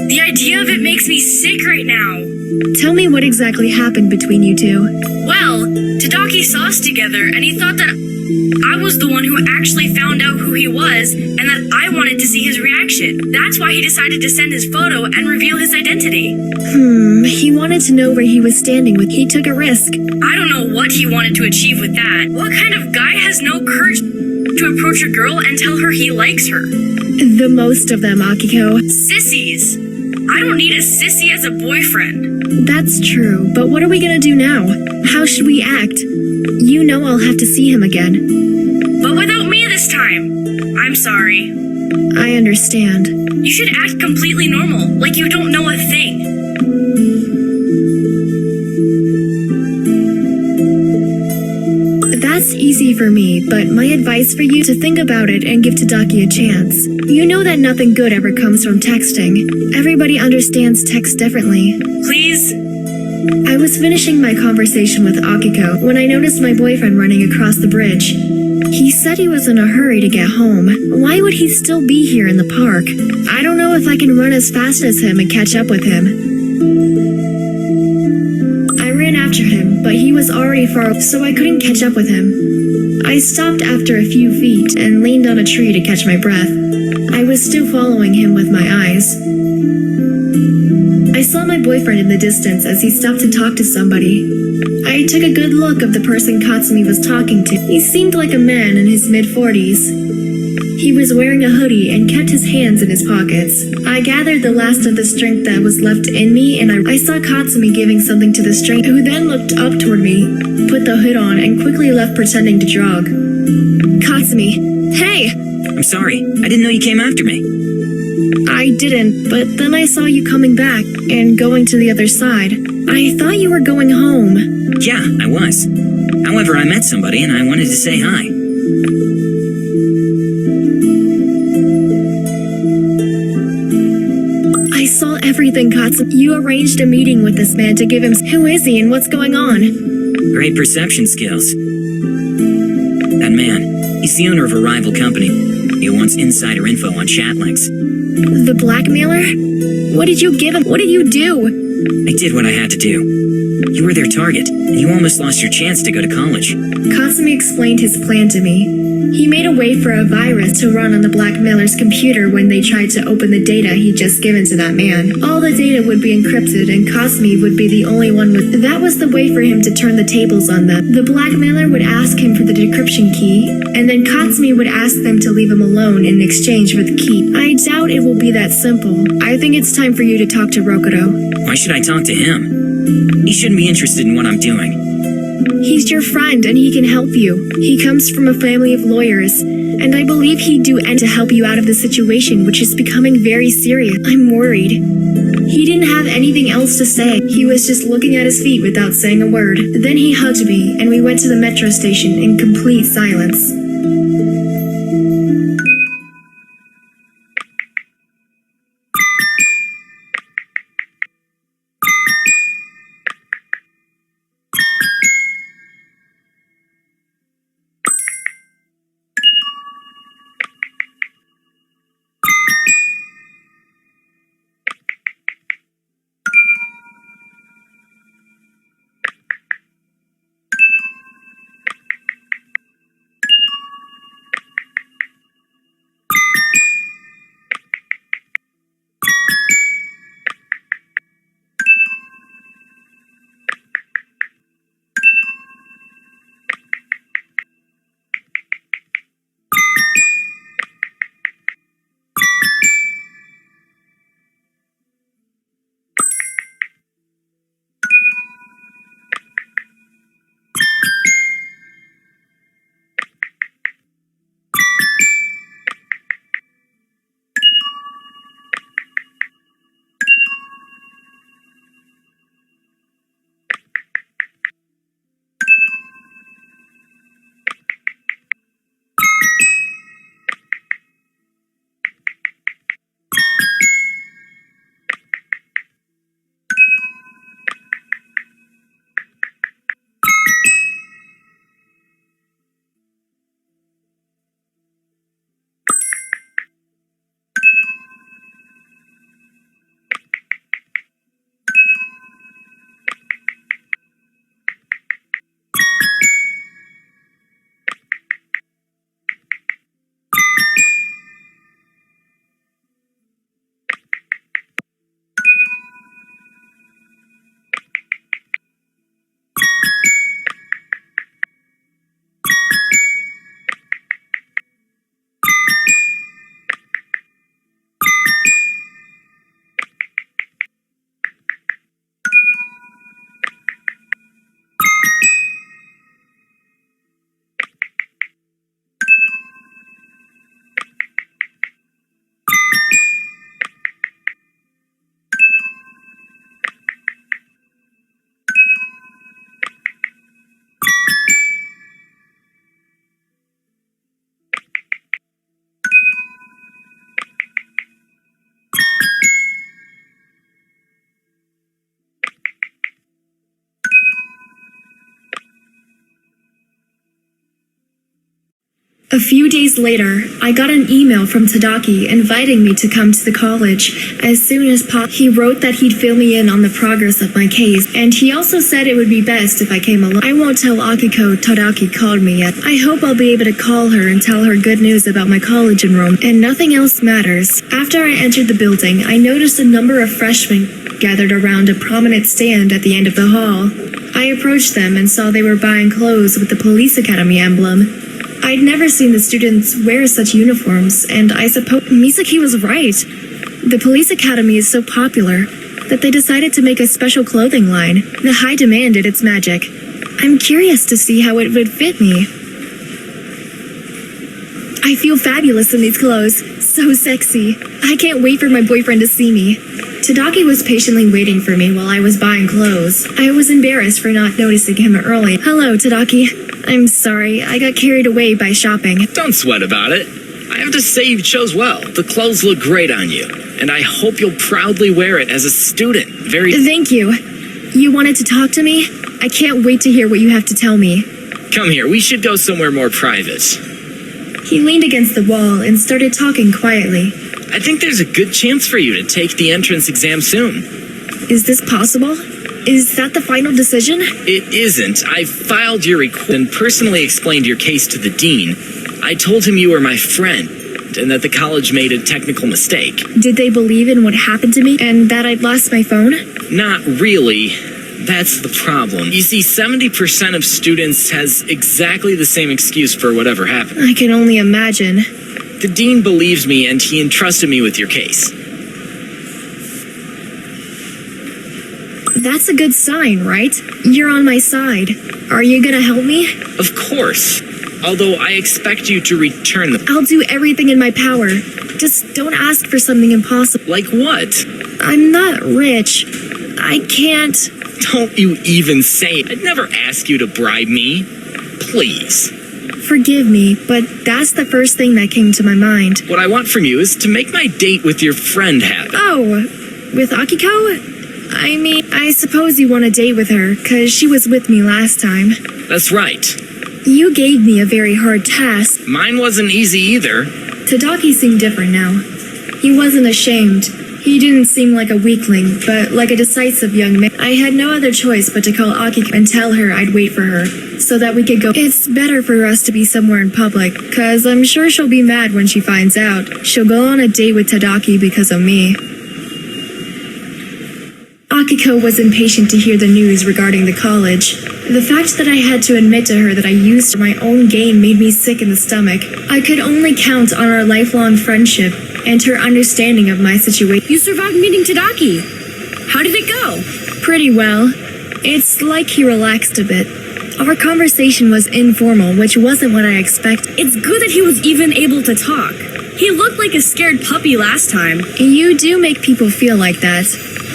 The idea of it makes me sick right now. Tell me what exactly happened between you two. Well, Tadaki saw us together and he thought that I was the one who actually found out who he was and that I wanted to see his reaction. That's why he decided to send his photo and reveal his identity. He wanted to know where he was standing with. He took a risk. I don't know what he wanted to achieve with that. What kind of guy has no courage to approach a girl and tell her he likes her? The most of them, Akiko. Sissies. I don't need a sissy as a boyfriend. That's true, but what are we gonna do now? How should we act? You know I'll have to see him again. But without me this time. I'm sorry. I understand. You should act completely normal, like you don't know a thing. That's easy for me, but my advice for you to think about it and give Tadaki a chance. You know that nothing good ever comes from texting. Everybody understands text differently. Please? I was finishing my conversation with Akiko when I noticed my boyfriend running across the bridge. He said he was in a hurry to get home. Why would he still be here in the park? I don't know if I can run as fast as him and catch up with him. I ran after him, but he was already far, so I couldn't catch up with him. I stopped after a few feet and leaned on a tree to catch my breath. I was still following him with my eyes. I saw my boyfriend in the distance as he stopped to talk to somebody. I took a good look of the person Katsumi was talking to. He seemed like a man in his mid-40s. He was wearing a hoodie and kept his hands in his pockets. I gathered the last of the strength that was left in me, and I saw Katsumi giving something to the stranger, who then looked up toward me, put the hood on, and quickly left pretending to jog. Katsumi, hey! I'm sorry. I didn't know you came after me. I didn't, but then I saw you coming back and going to the other side. I thought you were going home. Yeah, I was. However, I met somebody and I wanted to say hi. I saw everything, Katsumi. You arranged a meeting with this man to give him... Who is he and what's going on? Great perception skills. That man, he's the owner of a rival company. He wants insider info on Chatlinx. The blackmailer? What did you give him? What did you do? I did what I had to do. You were their target, and you almost lost your chance to go to college. Katsumi explained his plan to me. He made a way for a virus to run on the blackmailer's computer when they tried to open the data he'd just given to that man. All the data would be encrypted and Katsumi would be the only one with... That was the way for him to turn the tables on them. The blackmailer would ask him for the decryption key, and then Katsumi would ask them to leave him alone in exchange for the key. I doubt it will be that simple. I think it's time for you to talk to Rokudo. Why should I talk to him? He shouldn't be interested in what I'm doing. He's your friend and he can help you. He comes from a family of lawyers. and I believe he'd do anything to help you out of the situation, which is becoming very serious. I'm worried. He didn't have anything else to say. He was just looking at his feet without saying a word. Then he hugged me, and we went to the metro station in complete silence. A few days later, I got an email from Tadaki inviting me to come to the college as soon as possible. He wrote that he'd fill me in on the progress of my case, and he also said it would be best if I came along. I won't tell Akiko Tadaki called me yet. I hope I'll be able to call her and tell her good news about my college enrollment, and nothing else matters. After I entered the building, I noticed a number of freshmen gathered around a prominent stand at the end of the hall. I approached them and saw they were buying clothes with the police academy emblem. I'd never seen the students wear such uniforms, and I suppose Misaki was right. The police academy is so popular that they decided to make a special clothing line. The high demand did its magic. I'm curious to see how it would fit me. I feel fabulous in these clothes. So sexy. I can't wait for my boyfriend to see me. Tadaki was patiently waiting for me while I was buying clothes. I was embarrassed for not noticing him early. Hello, Tadaki. I'm sorry, I got carried away by shopping. Don't sweat about it. I have to say you chose well. The clothes look great on you, and I hope you'll proudly wear it as a student. Thank you. You wanted to talk to me? I can't wait to hear what you have to tell me. Come here, we should go somewhere more private. He leaned against the wall and started talking quietly. I think there's a good chance for you to take the entrance exam soon. Is this possible? Is that the final decision? It isn't. I filed your request and personally explained your case to the dean. I told him you were my friend and that the college made a technical mistake. Did they believe in what happened to me and that I'd lost my phone? Not really. That's the problem. You see, 70% of students has exactly the same excuse for whatever happened. I can only imagine. The dean believes me and he entrusted me with your case. That's a good sign, right? You're on my side. Are you gonna help me? Of course. Although I expect you to return them. I'll do everything in my power. Just don't ask for something impossible. Like what? I'm not rich. I can't. Don't you even say it. I'd never ask you to bribe me. Please. Forgive me, but that's the first thing that came to my mind. What I want from you is to make my date with your friend happen. Oh, with Akiko? I mean, I suppose you want to date with her, 'cause she was with me last time. That's right. You gave me a very hard task. Mine wasn't easy either. Tadaki seemed different now. He wasn't ashamed. He didn't seem like a weakling, but like a decisive young man. I had no other choice but to call Akiko and tell her I'd wait for her, so that we could go. It's better for us to be somewhere in public, 'cause I'm sure she'll be mad when she finds out. She'll go on a date with Tadaki because of me. Akiko was impatient to hear the news regarding the college. The fact that I had to admit to her that I used my own gain made me sick in the stomach. I could only count on our lifelong friendship and her understanding of my situation. You survived meeting Tadaki. How did it go? Pretty well. It's like he relaxed a bit. Our conversation was informal, which wasn't what I expected. It's good that he was even able to talk. He looked like a scared puppy last time. You do make people feel like that.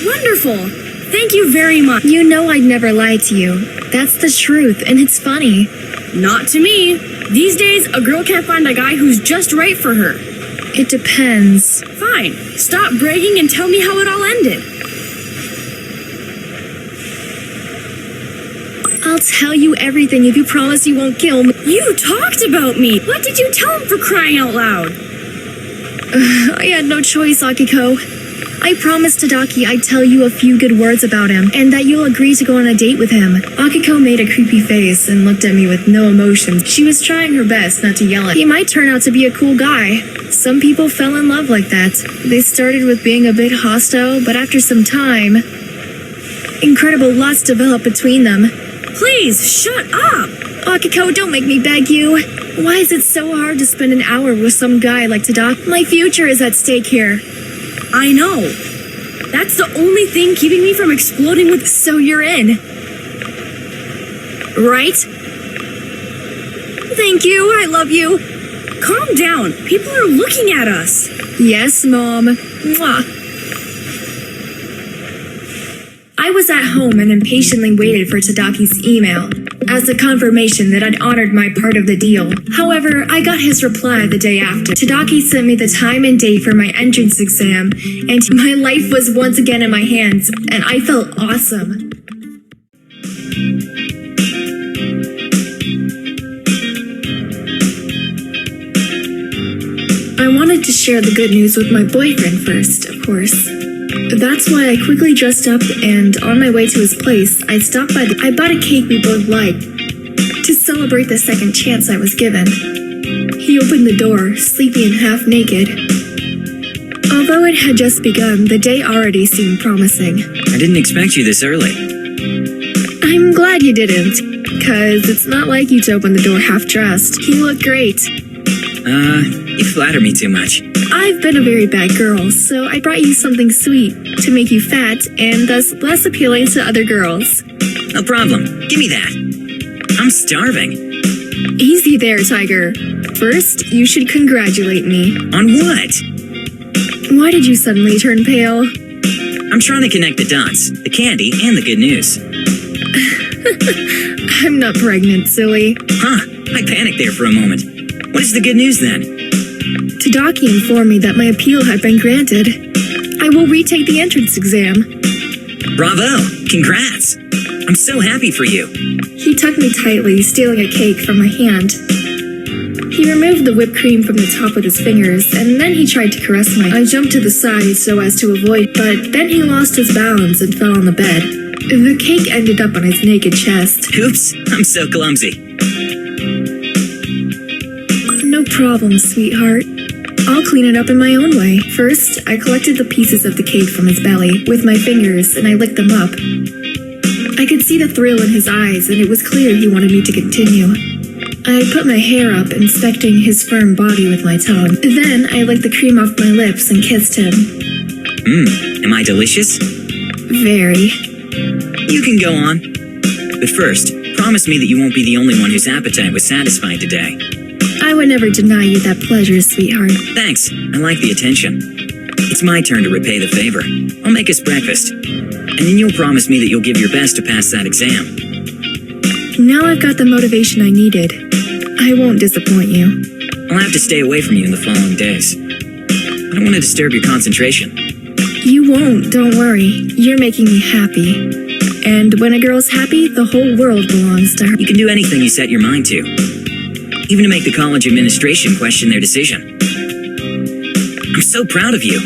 Wonderful. Thank you very much. You know I'd never lie to you. That's the truth, and it's funny. Not to me. These days, a girl can't find a guy who's just right for her. It depends. Fine. Stop bragging and tell me how it all ended. I'll tell you everything if you promise you won't kill me. You talked about me. What did you tell him, for crying out loud? I had no choice, Akiko. I promised Tadaki I'd tell you a few good words about him, and that you'll agree to go on a date with him. Akiko made a creepy face and looked at me with no emotion. She was trying her best not to yell at me. He might turn out to be a cool guy. Some people fell in love like that. They started with being a bit hostile, but after some time, incredible lots developed between them. Please, shut up! Akiko, don't make me beg you. Why is it so hard to spend an hour with some guy like Tadaki? My future is at stake here. I know. That's the only thing keeping me from exploding with... So you're in. Right? Thank you, I love you. Calm down. People are looking at us. Yes, Mom. Mwah. I was at home and impatiently waited for Tadaki's email, as a confirmation that I'd honored my part of the deal. However, I got his reply the day after. Tadaki sent me the time and date for my entrance exam, and my life was once again in my hands, and I felt awesome. I wanted to share the good news with my boyfriend first, of course. That's why I quickly dressed up, and on my way to his place, I stopped by I bought a cake we both liked to celebrate the second chance I was given. He opened the door, sleepy and half naked. Although it had just begun, the day already seemed promising. I didn't expect you this early. I'm glad you didn't, 'cause it's not like you to open the door half-dressed. You look great. You flatter me too much. I've been a very bad girl, so I brought you something sweet to make you fat and thus less appealing to other girls. No problem. Give me that. I'm starving. Easy there, Tiger. First, you should congratulate me. On what? Why did you suddenly turn pale? I'm trying to connect the dots. The candy and the good news. I'm not pregnant, silly. Huh. I panicked there for a moment. What is the good news then? Tadaki informed me that my appeal had been granted. I will retake the entrance exam. Bravo! Congrats! I'm so happy for you. He tugged me tightly, stealing a cake from my hand. He removed the whipped cream from the top with his fingers, and then he tried to caress my... I jumped to the side so as to avoid, but then he lost his balance and fell on the bed. The cake ended up on his naked chest. Oops, I'm so clumsy. No problem, sweetheart. I'll clean it up in my own way. First, I collected the pieces of the cake from his belly with my fingers and I licked them up. I could see the thrill in his eyes and it was clear he wanted me to continue. I put my hair up, inspecting his firm body with my tongue. Then I licked the cream off my lips and kissed him. Am I delicious? Very. You can go on. But first, promise me that you won't be the only one whose appetite was satisfied today. I would never deny you that pleasure, sweetheart. Thanks. I like the attention. It's my turn to repay the favor. I'll make us breakfast. And then you'll promise me that you'll give your best to pass that exam. Now I've got the motivation I needed. I won't disappoint you. I'll have to stay away from you in the following days. I don't want to disturb your concentration. You won't, don't worry. You're making me happy. And when a girl's happy, the whole world belongs to her. You can do anything you set your mind to. Even to make the college administration question their decision. I'm so proud of you.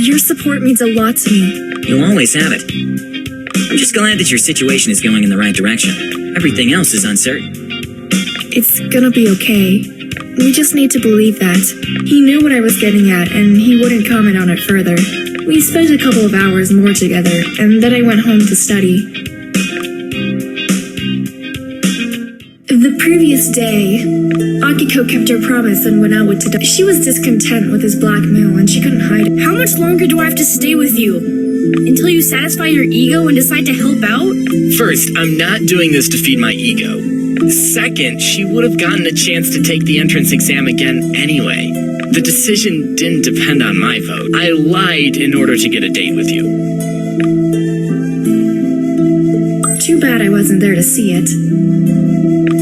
Your support means a lot to me. You'll always have it. I'm just glad that your situation is going in the right direction. Everything else is uncertain. It's gonna be okay. We just need to believe that. He knew what I was getting at, and he wouldn't comment on it further. We spent a couple of hours more together, and then I went home to study. The previous day, Akiko kept her promise and went out with Tadaki. She was discontent with his blackmail, and she couldn't hide it. How much longer do I have to stay with you? Until you satisfy your ego and decide to help out? First, I'm not doing this to feed my ego. Second, she would have gotten a chance to take the entrance exam again anyway. The decision didn't depend on my vote. I lied in order to get a date with you. Too bad I wasn't there to see it.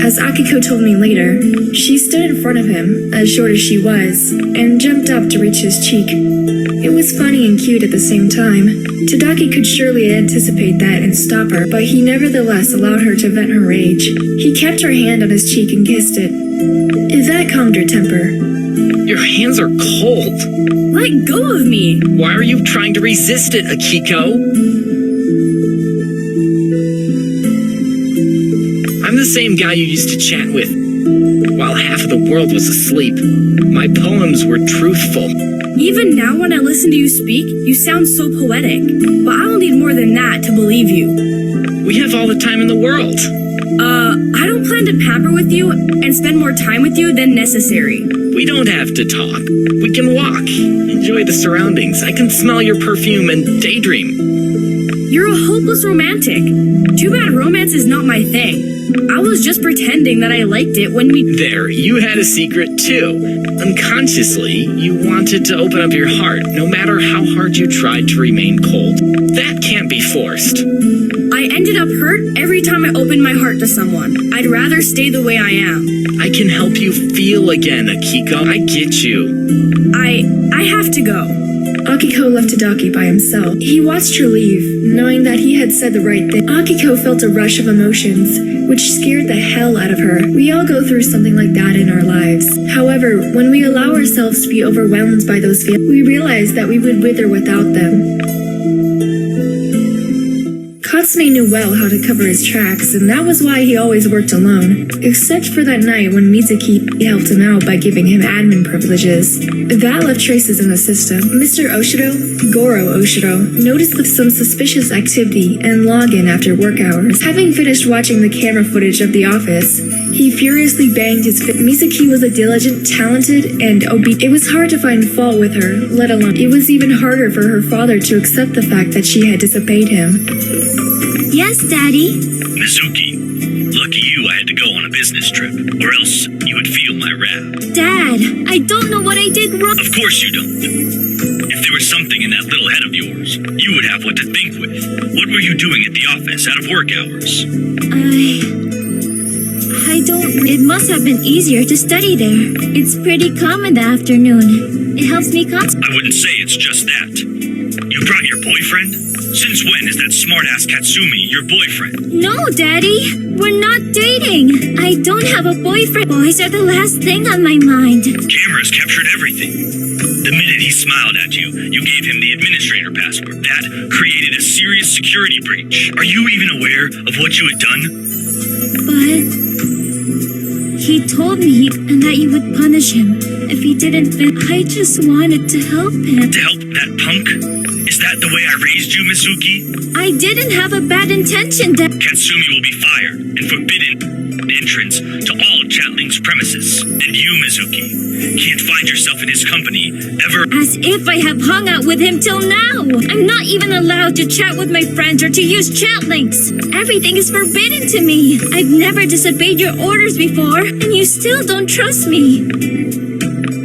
As Akiko told me later, she stood in front of him, as short as she was, and jumped up to reach his cheek. It was funny and cute at the same time. Tadaki could surely anticipate that and stop her, but he nevertheless allowed her to vent her rage. He kept her hand on his cheek and kissed it. That calmed her temper. Your hands are cold. Let go of me! Why are you trying to resist it, Akiko? I'm the same guy you used to chat with while half of the world was asleep. My poems were truthful. Even now when I listen to you speak, you sound so poetic. But I will need more than that to believe you. We have all the time in the world. I don't plan to pamper with you and spend more time with you than necessary. We don't have to talk. We can walk, enjoy the surroundings. I can smell your perfume and daydream. You're a hopeless romantic. Too bad romance is not my thing. I was just pretending that I liked it when we... There, you had a secret too. Unconsciously, you wanted to open up your heart, no matter how hard you tried to remain cold. That can't be forced. I ended up hurt every time I opened my heart to someone. I'd rather stay the way I am. I can help you feel again, Akiko. I get you. I have to go. Akiko left Tadaki by himself. He watched her leave, knowing that he had said the right thing. Akiko felt a rush of emotions, which scared the hell out of her. We all go through something like that in our lives. However, when we allow ourselves to be overwhelmed by those feelings, we realize that we would wither without them. Katsumi knew well how to cover his tracks, and that was why he always worked alone, except for that night when Mizuki helped him out by giving him admin privileges. That left traces in the system. Mr. Goro Oshiro, noticed some suspicious activity and logged in after work hours. Having finished watching the camera footage of the office, he furiously banged his fist. Mizuki was a diligent, talented, and obedient. It was hard to find fault with her, let alone. It was even harder for her father to accept the fact that she had disobeyed him. Yes, Daddy? Mizuki, lucky you I had to go on a business trip, or else you would feel my wrath. Dad, I don't know what I did wrong. Of course you don't. If there was something in that little head of yours, you would have what to think with. What were you doing at the office out of work hours? I don't... It must have been easier to study there. It's pretty calm in the afternoon. It helps me concentrate. I wouldn't say it's just that. You brought your boyfriend? Since when is that smart-ass Katsumi your boyfriend? No, Daddy. We're not dating. I don't have a boyfriend. Boys are the last thing on my mind. Cameras captured everything. The minute he smiled at you, you gave him the administrator password. That created a serious security breach. Are you even aware of what you had done? But... he told me and that you would punish him. if he didn't fit. I just wanted to help him. To help that punk? Is that the way I raised you, Mizuki? I didn't have a bad intention, Dad. Katsumi will be fired and forbidden entrance to all Chatlinx premises. And you, Mizuki, can't find yourself in his company ever. As if I have hung out with him till now. I'm not even allowed to chat with my friends or to use Chatlinx. Everything is forbidden to me. I've never disobeyed your orders before, and you still don't trust me.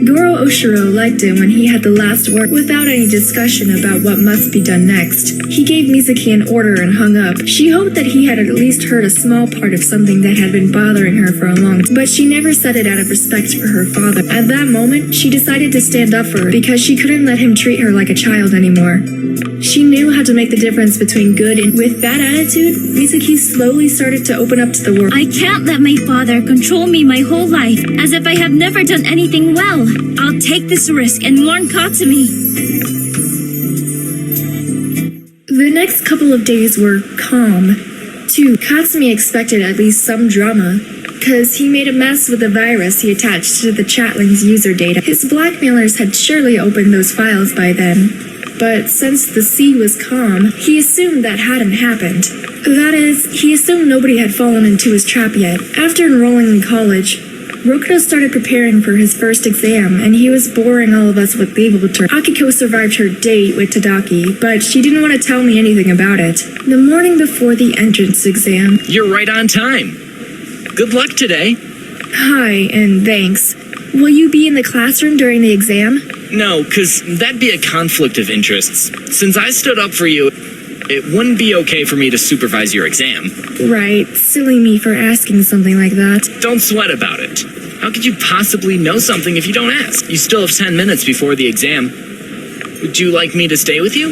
Goro Oshiro liked it when he had the last word without any discussion about what must be done next. He gave Mizuki an order and hung up. She hoped that he had at least heard a small part of something that had been bothering her for a long time, but she never said it out of respect for her father. At that moment, she decided to stand up for her because she couldn't let him treat her like a child anymore. She knew how to make the difference between good and with that attitude, Mizuki slowly started to open up to the world. I can't let my father control me my whole life, as if I have never done anything well. I'll take this risk and warn Katsumi. The next couple of days were calm. Too, Katsumi expected at least some drama, cause he made a mess with the virus he attached to the Chatlinx user data. His blackmailers had surely opened those files by then. But since the sea was calm, he assumed that hadn't happened. That is, he assumed nobody had fallen into his trap yet. After enrolling in college, Rokuto started preparing for his first exam, and he was boring all of us with legal terms. Akiko survived her date with Tadaki, but she didn't want to tell me anything about it. The morning before the entrance exam... You're right on time. Good luck today. Hi, and thanks. Will you be in the classroom during the exam? No, cause that'd be a conflict of interests. Since I stood up for you, it wouldn't be okay for me to supervise your exam. Right, silly me for asking something like that. Don't sweat about it. How could you possibly know something if you don't ask? You still have 10 minutes before the exam. Would you like me to stay with you?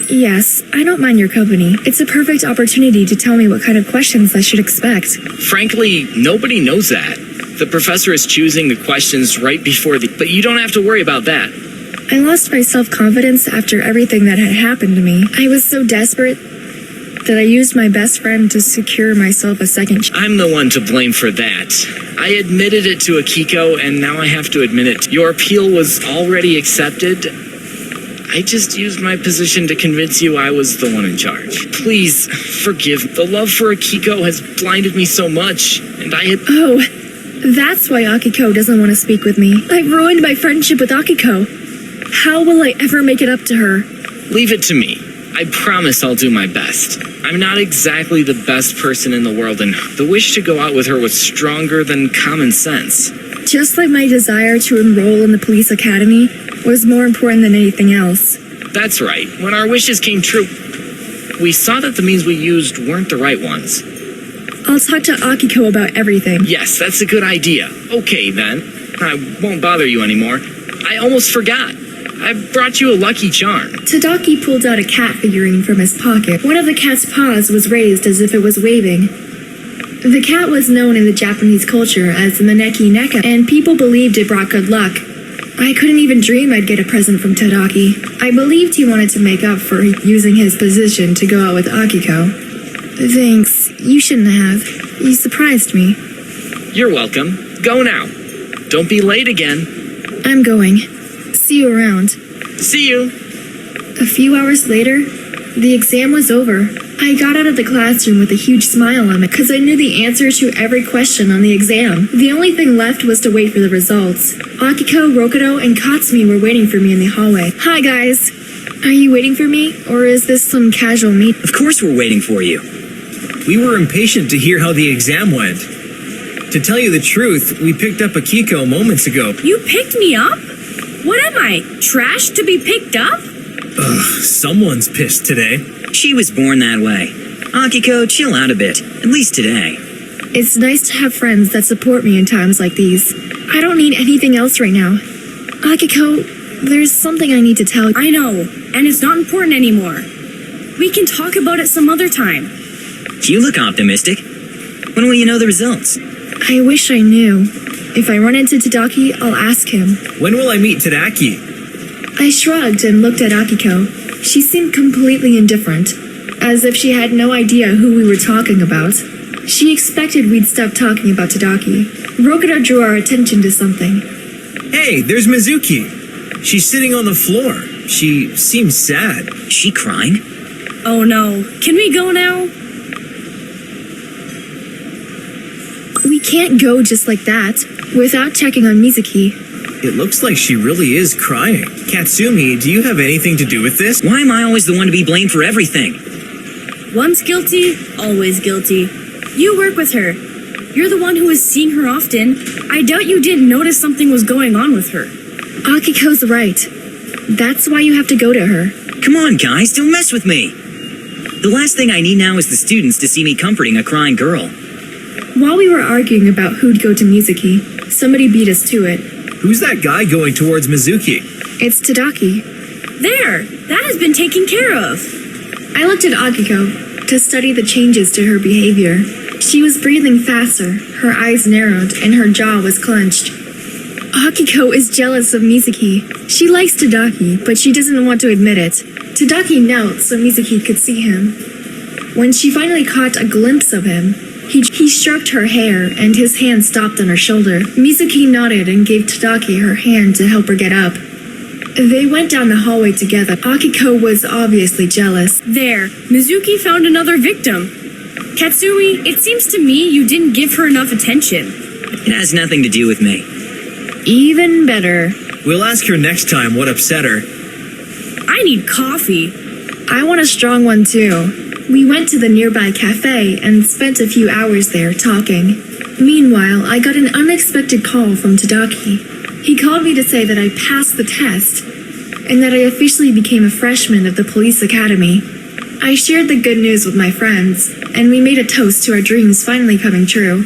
Yes, I don't mind your company. It's a perfect opportunity to tell me what kind of questions I should expect. Frankly, nobody knows that. The professor is choosing the questions right before but you don't have to worry about that. I lost my self-confidence after everything that had happened to me. I was so desperate that I used my best friend to secure myself a second chance. I'm the one to blame for that. I admitted it to Akiko, and now I have to admit it. Your appeal was already accepted. I just used my position to convince you I was the one in charge. Please, forgive. The love for Akiko has blinded me so much, and I had... Oh, that's why Akiko doesn't want to speak with me. I've ruined my friendship with Akiko. How will I ever make it up to her? Leave it to me. I promise I'll do my best. I'm not exactly the best person in the world, and the wish to go out with her was stronger than common sense. Just like my desire to enroll in the police academy was more important than anything else. That's right. When our wishes came true, we saw that the means we used weren't the right ones. I'll talk to Akiko about everything. Yes, that's a good idea. Okay, then. I won't bother you anymore. I almost forgot. I brought you a lucky charm. Tadaki pulled out a cat figurine from his pocket. One of the cat's paws was raised as if it was waving. The cat was known in the Japanese culture as the Maneki Neka, and people believed it brought good luck. I couldn't even dream I'd get a present from Tadaki. I believed he wanted to make up for using his position to go out with Akiko. Thanks. You shouldn't have. You surprised me. You're welcome. Go now. Don't be late again. I'm going. See you around. See you. A few hours later, the exam was over. I got out of the classroom with a huge smile on it because I knew the answer to every question on the exam. The only thing left was to wait for the results. Akiko, Rokuto, and Katsumi were waiting for me in the hallway. Hi, guys. Are you waiting for me, or is this some casual meet? Of course we're waiting for you. We were impatient to hear how the exam went. To tell you the truth, we picked up Akiko moments ago. You picked me up? What am I, trash to be picked up? Ugh, someone's pissed today. She was born that way. Akiko, chill out a bit. At least today. It's nice to have friends that support me in times like these. I don't need anything else right now. Akiko, there's something I need to tell you. I know, and it's not important anymore. We can talk about it some other time. You look optimistic. When will you know the results? I wish I knew. If I run into Tadaki, I'll ask him. When will I meet Tadaki? I shrugged and looked at Akiko. She seemed completely indifferent, as if she had no idea who we were talking about. She expected we'd stop talking about Tadaki. Rokita drew our attention to something. Hey, there's Mizuki. She's sitting on the floor. She seems sad. Is she crying? Oh no. Can we go now? We can't go just like that, without checking on Mizuki. It looks like she really is crying. Katsumi, do you have anything to do with this? Why am I always the one to be blamed for everything? Once guilty, always guilty. You work with her. You're the one who is seeing her often. I doubt you didn't notice something was going on with her. Akiko's right. That's why you have to go to her. Come on, guys, don't mess with me. The last thing I need now is the students to see me comforting a crying girl. While we were arguing about who'd go to Mizuki, somebody beat us to it. Who's that guy going towards Mizuki? It's Tadaki. There! That has been taken care of. I looked at Akiko to study the changes to her behavior. She was breathing faster, her eyes narrowed, and her jaw was clenched. Akiko is jealous of Mizuki. She likes Tadaki, but she doesn't want to admit it. Tadaki knelt so Mizuki could see him. When she finally caught a glimpse of him, he stroked her hair and his hand stopped on her shoulder. Mizuki nodded and gave Tadaki her hand to help her get up. They went down the hallway together. Akiko was obviously jealous. There, Mizuki found another victim. Katsumi, it seems to me you didn't give her enough attention. It has nothing to do with me. Even better. We'll ask her next time what upset her. I need coffee. I want a strong one too. We went to the nearby cafe and spent a few hours there talking. Meanwhile, I got an unexpected call from Tadaki. He called me to say that I passed the test and that I officially became a freshman at the police academy. I shared the good news with my friends, and we made a toast to our dreams finally coming true.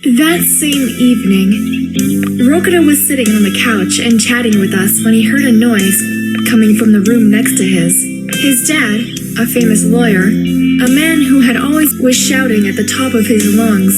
That same evening, Rokuto was sitting on the couch and chatting with us when he heard a noise coming from the room next to his. His dad, a famous lawyer, a man who had always was shouting at the top of his lungs,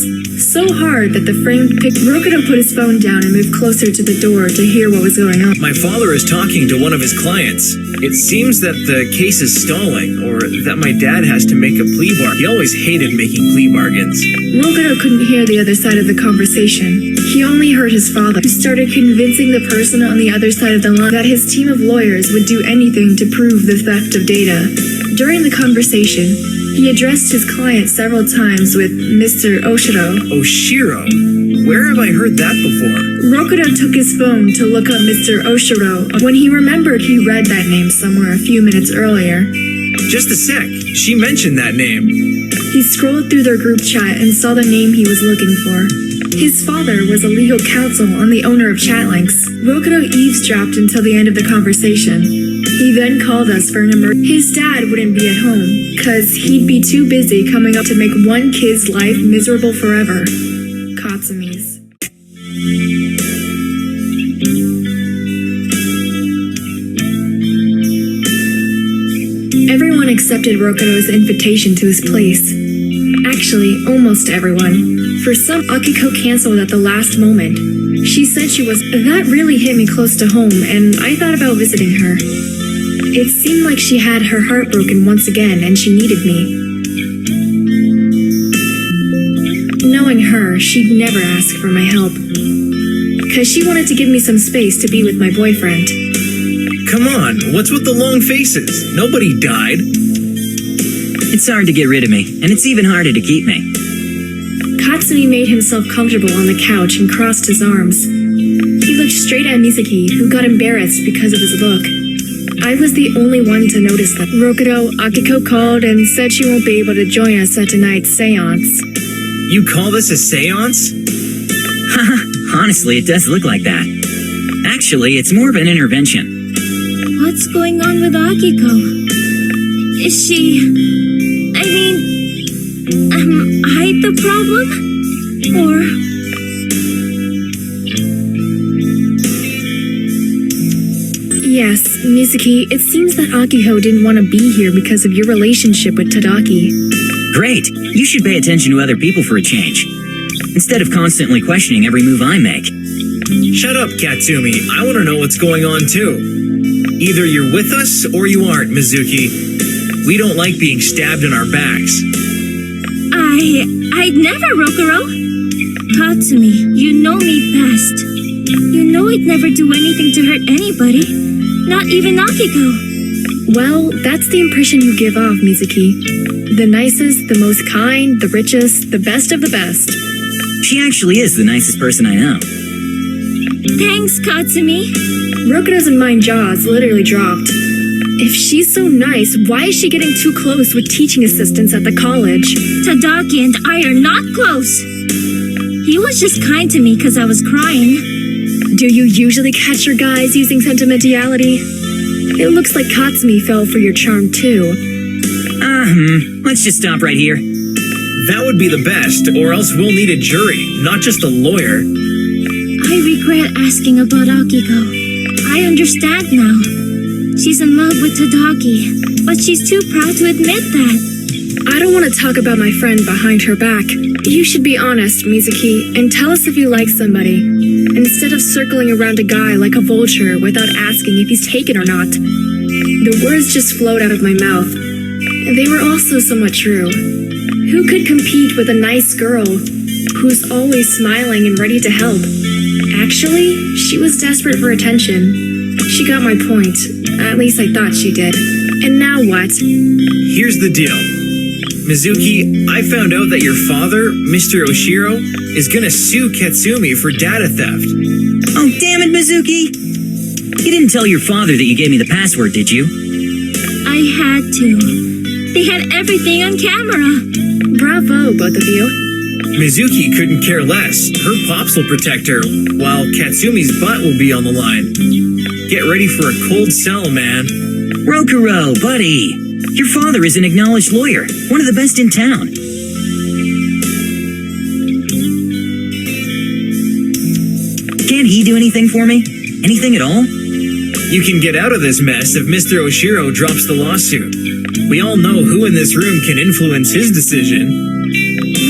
so hard that the framed pic. Rokuto put his phone down and moved closer to the door to hear what was going on. My father is talking to one of his clients. It seems that the case is stalling, or that my dad has to make a plea bargain. He always hated making plea bargains. Rokuto couldn't hear the other side of the conversation. He only heard his father, who started convincing the person on the other side of the line that his team of lawyers would do anything to prove the theft of data. During the conversation, he addressed his client several times with Mr. Oshiro. Oshiro? Where have I heard that before? Rokuto took his phone to look up Mr. Oshiro when he remembered he read that name somewhere a few minutes earlier. Just a sec. She mentioned that name. He scrolled through their group chat and saw the name he was looking for. His father was a legal counsel on the owner of Chatlinx. Rokuto eavesdropped until the end of the conversation. He then called us for an emergency. His dad wouldn't be at home, cause he'd be too busy coming up to make one kid's life miserable forever. Katsumi's. Everyone accepted Rokuto's invitation to his place. Actually, almost everyone. For some, Akiko canceled at the last moment. She said she was. That really hit me close to home, and I thought about visiting her. It seemed like she had her heart broken once again, and she needed me. Knowing her, she'd never ask for my help. Cause she wanted to give me some space to be with my boyfriend. Come on, what's with the long faces? Nobody died. It's hard to get rid of me, and it's even harder to keep me. Katsumi made himself comfortable on the couch and crossed his arms. He looked straight at Mizuki, who got embarrassed because of his look. I was the only one to notice that. Rokuto, Akiko called and said she won't be able to join us at tonight's seance. You call this a seance? Haha, honestly, it does look like that. Actually, it's more of an intervention. What's going on with Akiko? Is she... I mean... am I the problem? Or... Yes, Mizuki, it seems that Akiko didn't want to be here because of your relationship with Tadaki. Great! You should pay attention to other people for a change, instead of constantly questioning every move I make. Shut up, Katsumi. I want to know what's going on, too. Either you're with us or you aren't, Mizuki. We don't like being stabbed in our backs. I'd never, Rokuro. Katsumi, you know me best. You know I'd never do anything to hurt anybody. Not even Akiko. Well, that's the impression you give off, Mizuki. The nicest, the most kind, the richest, the best of the best. She actually is the nicest person I know. Thanks, Katsumi. Rokuto's and mine jaws literally dropped. If she's so nice, why is she getting too close with teaching assistants at the college? Tadaki and I are not close. He was just kind to me because I was crying. Do you usually catch your guys using sentimentality? It looks like Katsumi fell for your charm too. Let's just stop right here. That would be the best, or else we'll need a jury, not just a lawyer. I regret asking about Akiko. I understand now. She's in love with Tadaki, but she's too proud to admit that. I don't want to talk about my friend behind her back. You should be honest, Mizuki, and tell us if you like somebody, instead of circling around a guy like a vulture without asking if he's taken or not. The words just flowed out of my mouth. They were also somewhat true. Who could compete with a nice girl who's always smiling and ready to help? Actually, she was desperate for attention. She got my point. At least I thought she did. And now what? Here's the deal. Mizuki, I found out that your father, Mr. Oshiro, is gonna sue Katsumi for data theft. Oh, damn it, Mizuki! You didn't tell your father that you gave me the password, did you? I had to. They had everything on camera. Bravo, both of you. Mizuki couldn't care less. Her pops will protect her, while Katsumi's butt will be on the line. Get ready for a cold cell, man. Rokuro, buddy! Your father is an acknowledged lawyer, one of the best in town. Can't he do anything for me? Anything at all? You can get out of this mess if Mr. Oshiro drops the lawsuit. We all know who in this room can influence his decision.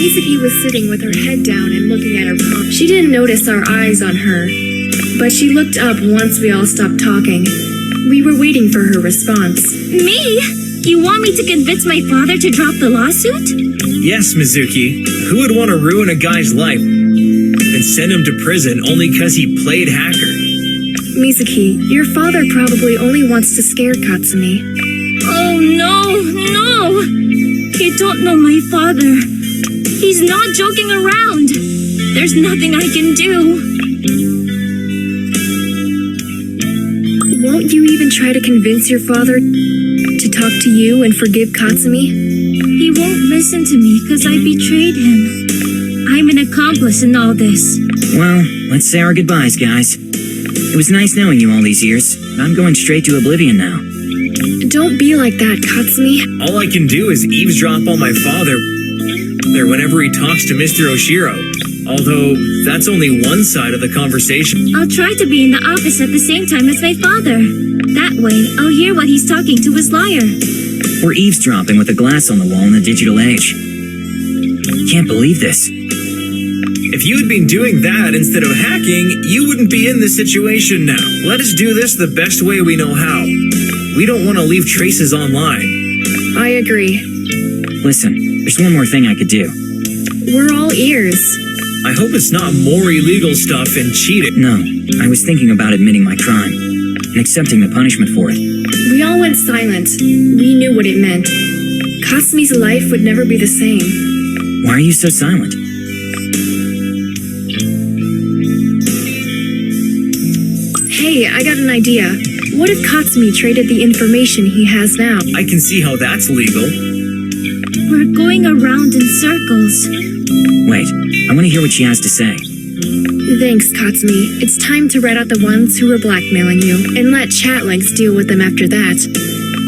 Mizuki was sitting with her head down and looking at her palm. She didn't notice our eyes on her, but she looked up once we all stopped talking. We were waiting for her response. Me? You want me to convince my father to drop the lawsuit? Yes, Mizuki. Who would want to ruin a guy's life and send him to prison only because he played hacker? Mizuki, your father probably only wants to scare Katsumi. Oh no! You don't know my father. He's not joking around. There's nothing I can do. Won't you even try to convince your father to talk to you and forgive Katsumi? He won't listen to me because I betrayed him. I'm an accomplice in all this. Well, let's say our goodbyes, guys. It was nice knowing you all these years. I'm going straight to oblivion now. Don't be like that, Katsumi. All I can do is eavesdrop on my father whenever he talks to Mr. Oshiro. Although, that's only one side of the conversation. I'll try to be in the office at the same time as my father. That way, I'll hear what he's talking to his lawyer. We're eavesdropping with a glass on the wall in the digital age. Can't believe this. If you had been doing that instead of hacking, you wouldn't be in this situation now. Let us do this the best way we know how. We don't want to leave traces online. I agree. Listen, there's one more thing I could do. We're all ears. I hope it's not more illegal stuff and cheating. No, I was thinking about admitting my crime and accepting the punishment for it. We all went silent. We knew what it meant. Katsumi's life would never be the same. Why are you so silent? Hey, I got an idea. What if Katsumi traded the information he has now? I can see how that's legal. We're going around in circles. Wait, I want to hear what she has to say. Thanks, Katsumi. It's time to rat out the ones who were blackmailing you, and let Chatlinx deal with them after that.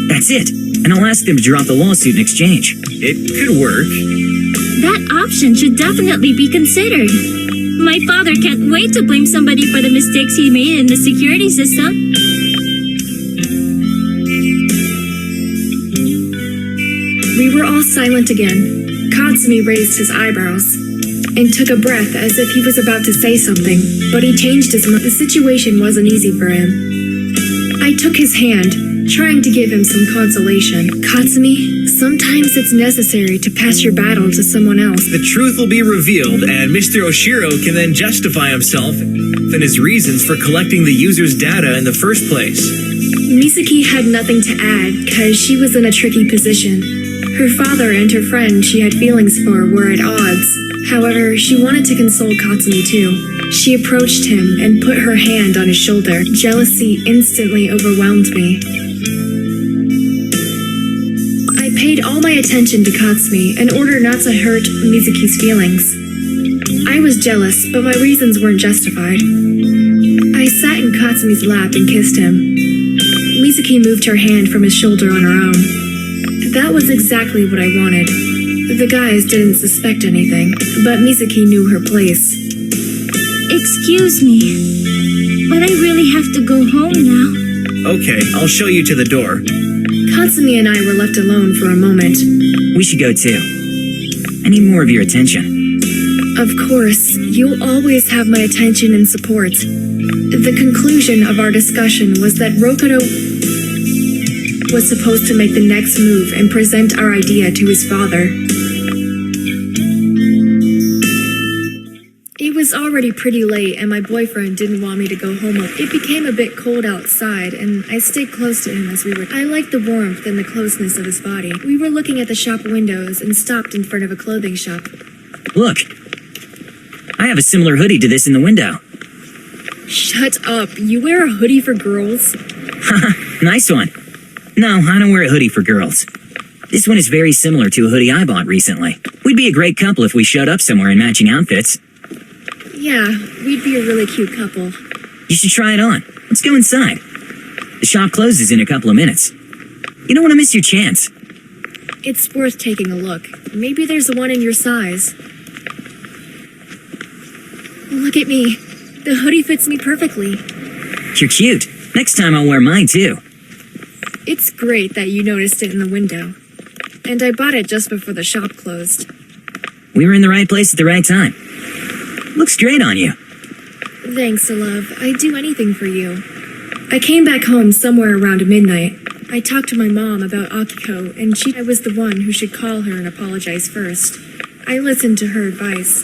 That's it, and I'll ask them to drop the lawsuit in exchange. It could work. That option should definitely be considered. My father can't wait to blame somebody for the mistakes he made in the security system. We were all silent again. Katsumi raised his eyebrows and took a breath as if he was about to say something, but he changed his mind. The situation wasn't easy for him. I took his hand, trying to give him some consolation. Katsumi, sometimes it's necessary to pass your battle to someone else. The truth will be revealed, and Mr. Oshiro can then justify himself and his reasons for collecting the user's data in the first place. Mizuki had nothing to add, because she was in a tricky position. Her father and her friend she had feelings for were at odds. However, she wanted to console Katsumi too. She approached him and put her hand on his shoulder. Jealousy instantly overwhelmed me. I paid all my attention to Katsumi in order not to hurt Mizuki's feelings. I was jealous, but my reasons weren't justified. I sat in Katsumi's lap and kissed him. Mizuki moved her hand from his shoulder on her own. That was exactly what I wanted. The guys didn't suspect anything, but Mizuki knew her place. Excuse me, but I really have to go home now. Okay, I'll show you to the door. Katsumi and I were left alone for a moment. We should go too. I need more of your attention. Of course, you'll always have my attention and support. The conclusion of our discussion was that Rokuto was supposed to make the next move and present our idea to his father. It was already pretty late and my boyfriend didn't want me to go home. It became a bit cold outside and I stayed close to him as we were. I liked the warmth and the closeness of his body. We were looking at the shop windows and stopped in front of a clothing shop. Look, I have a similar hoodie to this in the window. Shut up, you wear a hoodie for girls? Haha, nice one. No, I don't wear a hoodie for girls. This one is very similar to a hoodie I bought recently. We'd be a great couple if we showed up somewhere in matching outfits. Yeah, we'd be a really cute couple. You should try it on. Let's go inside. The shop closes in a couple of minutes. You don't want to miss your chance. It's worth taking a look. Maybe there's one in your size. Look at me. The hoodie fits me perfectly. You're cute. Next time I'll wear mine too. It's great that you noticed it in the window. And I bought it just before the shop closed. We were in the right place at the right time. Looks great on you. Thanks, love. I'd do anything for you. I came back home somewhere around midnight. I talked to my mom about Akiko, and I was the one who should call her and apologize first. I listened to her advice.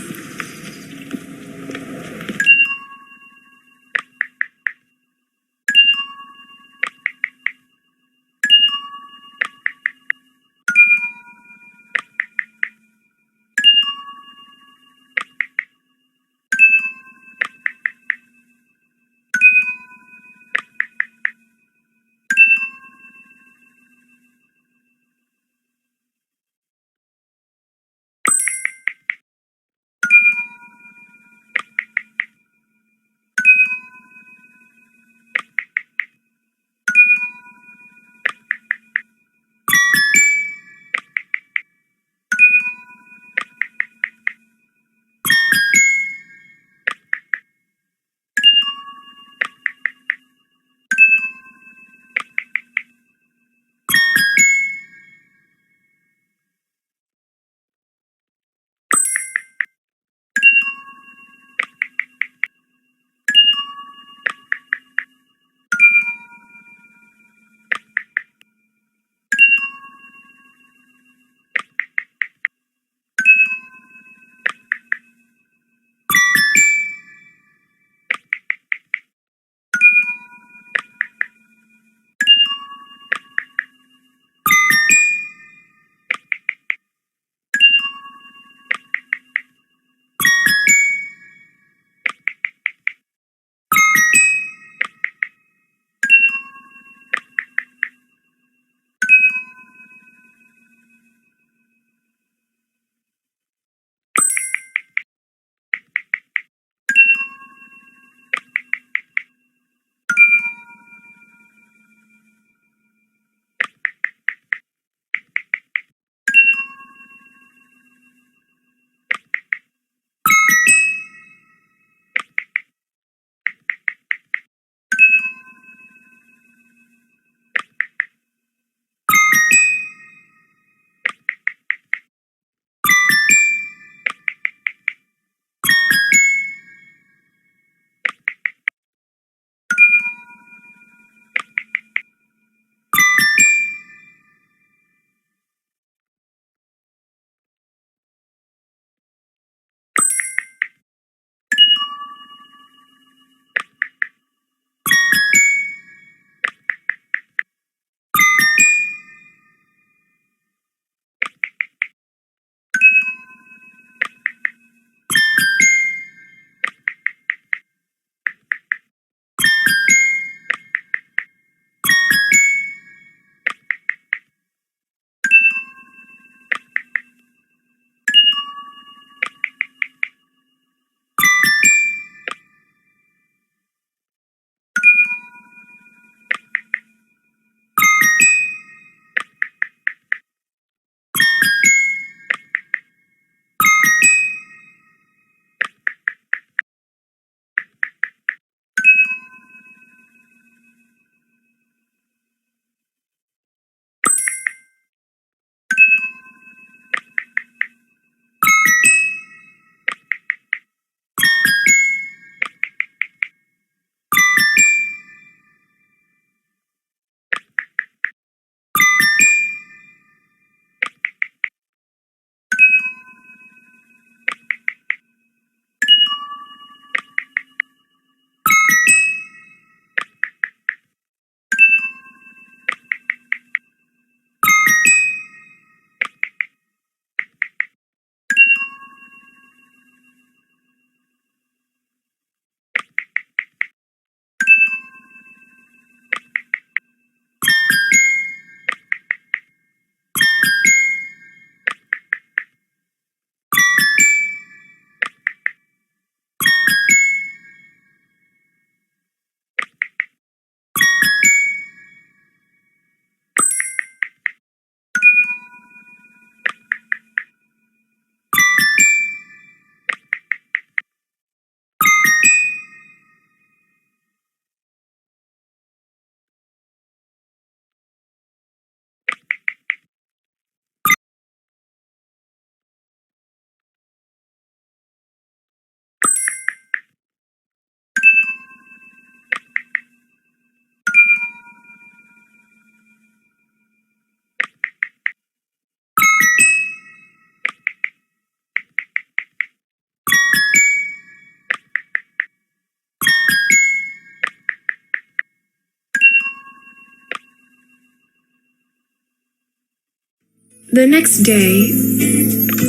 The next day,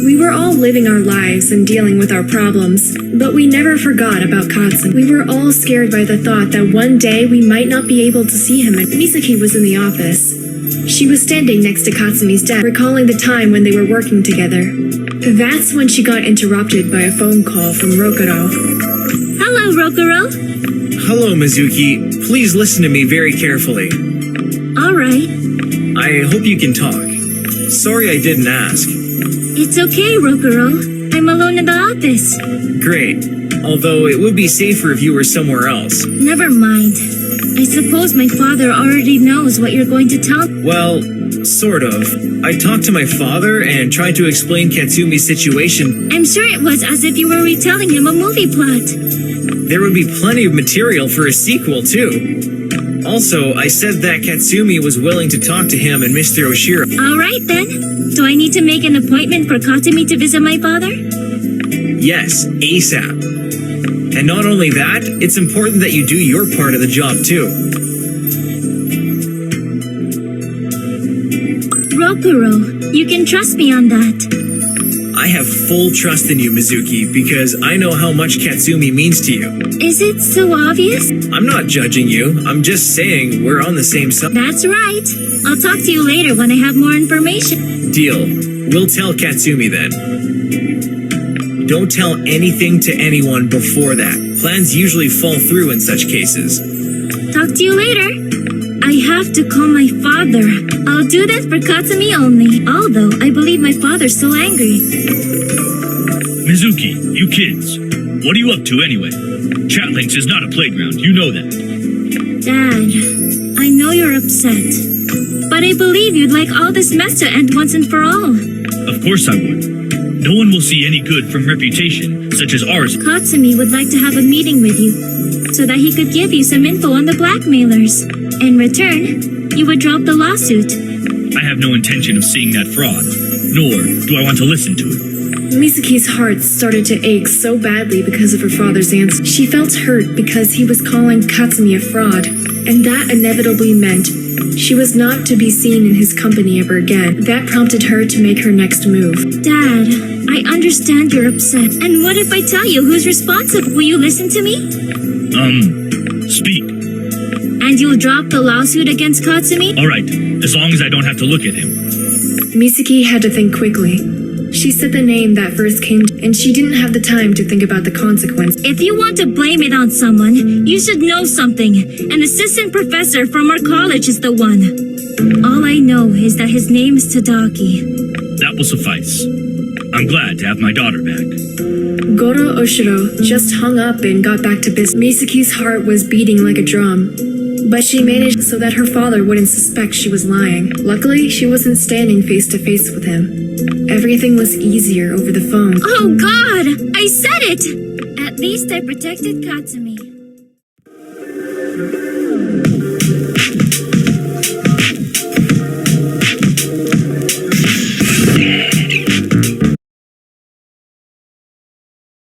we were all living our lives and dealing with our problems, but we never forgot about Katsumi. We were all scared by the thought that one day we might not be able to see him, and Misaki was in the office. She was standing next to Katsumi's desk, recalling the time when they were working together. That's when she got interrupted by a phone call from Rokuro. Hello, Rokuro. Hello, Mizuki. Please listen to me very carefully. All right. I hope you can talk. Sorry I didn't ask. It's okay, Rokuro. I'm alone in the office. Great. Although it would be safer if you were somewhere else. Never mind. I suppose my father already knows what you're going to tell. Well, sort of. I talked to my father and tried to explain Katsumi's situation. I'm sure it was as if you were retelling him a movie plot. There would be plenty of material for a sequel, too. Also, I said that Katsumi was willing to talk to him and Mr. Oshiro. All right, then. Do I need to make an appointment for Katsumi to visit my father? Yes, ASAP. And not only that, it's important that you do your part of the job, too. Rokuro, you can trust me on that. I have full trust in you, Mizuki, because I know how much Katsumi means to you. Is it so obvious? I'm not judging you. I'm just saying we're on the same side. That's right. I'll talk to you later when I have more information. Deal. We'll tell Katsumi then. Don't tell anything to anyone before that. Plans usually fall through in such cases. Talk to you later. I have to call my father. I'll do that for Katsumi only. Although, I believe my father's so angry. Mizuki, you kids. What are you up to anyway? Chatlinx is not a playground, you know that. Dad, I know you're upset. But I believe you'd like all this mess to end once and for all. Of course I would. No one will see any good from reputation such as ours. Katsumi would like to have a meeting with you, so that he could give you some info on the blackmailers. In return, you would drop the lawsuit. I have no intention of seeing that fraud, nor do I want to listen to it. Misaki's heart started to ache so badly because of her father's answer. She felt hurt because he was calling Katsumi a fraud, and that inevitably meant she was not to be seen in his company ever again. That prompted her to make her next move. Dad, I understand you're upset. And what if I tell you who's responsible? Will you listen to me? Speak. And you'll drop the lawsuit against Katsumi? Alright, as long as I don't have to look at him. Misaki had to think quickly. She said the name that first came, and she didn't have the time to think about the consequence. If you want to blame it on someone, you should know something. An assistant professor from our college is the one. All I know is that his name is Tadaki. That will suffice. I'm glad to have my daughter back. Goro Oshiro just hung up and got back to business. Misaki's heart was beating like a drum, but she managed so that her father wouldn't suspect she was lying. Luckily, she wasn't standing face to face with him. Everything was easier over the phone. Oh God! I said it! At least I protected Katsumi.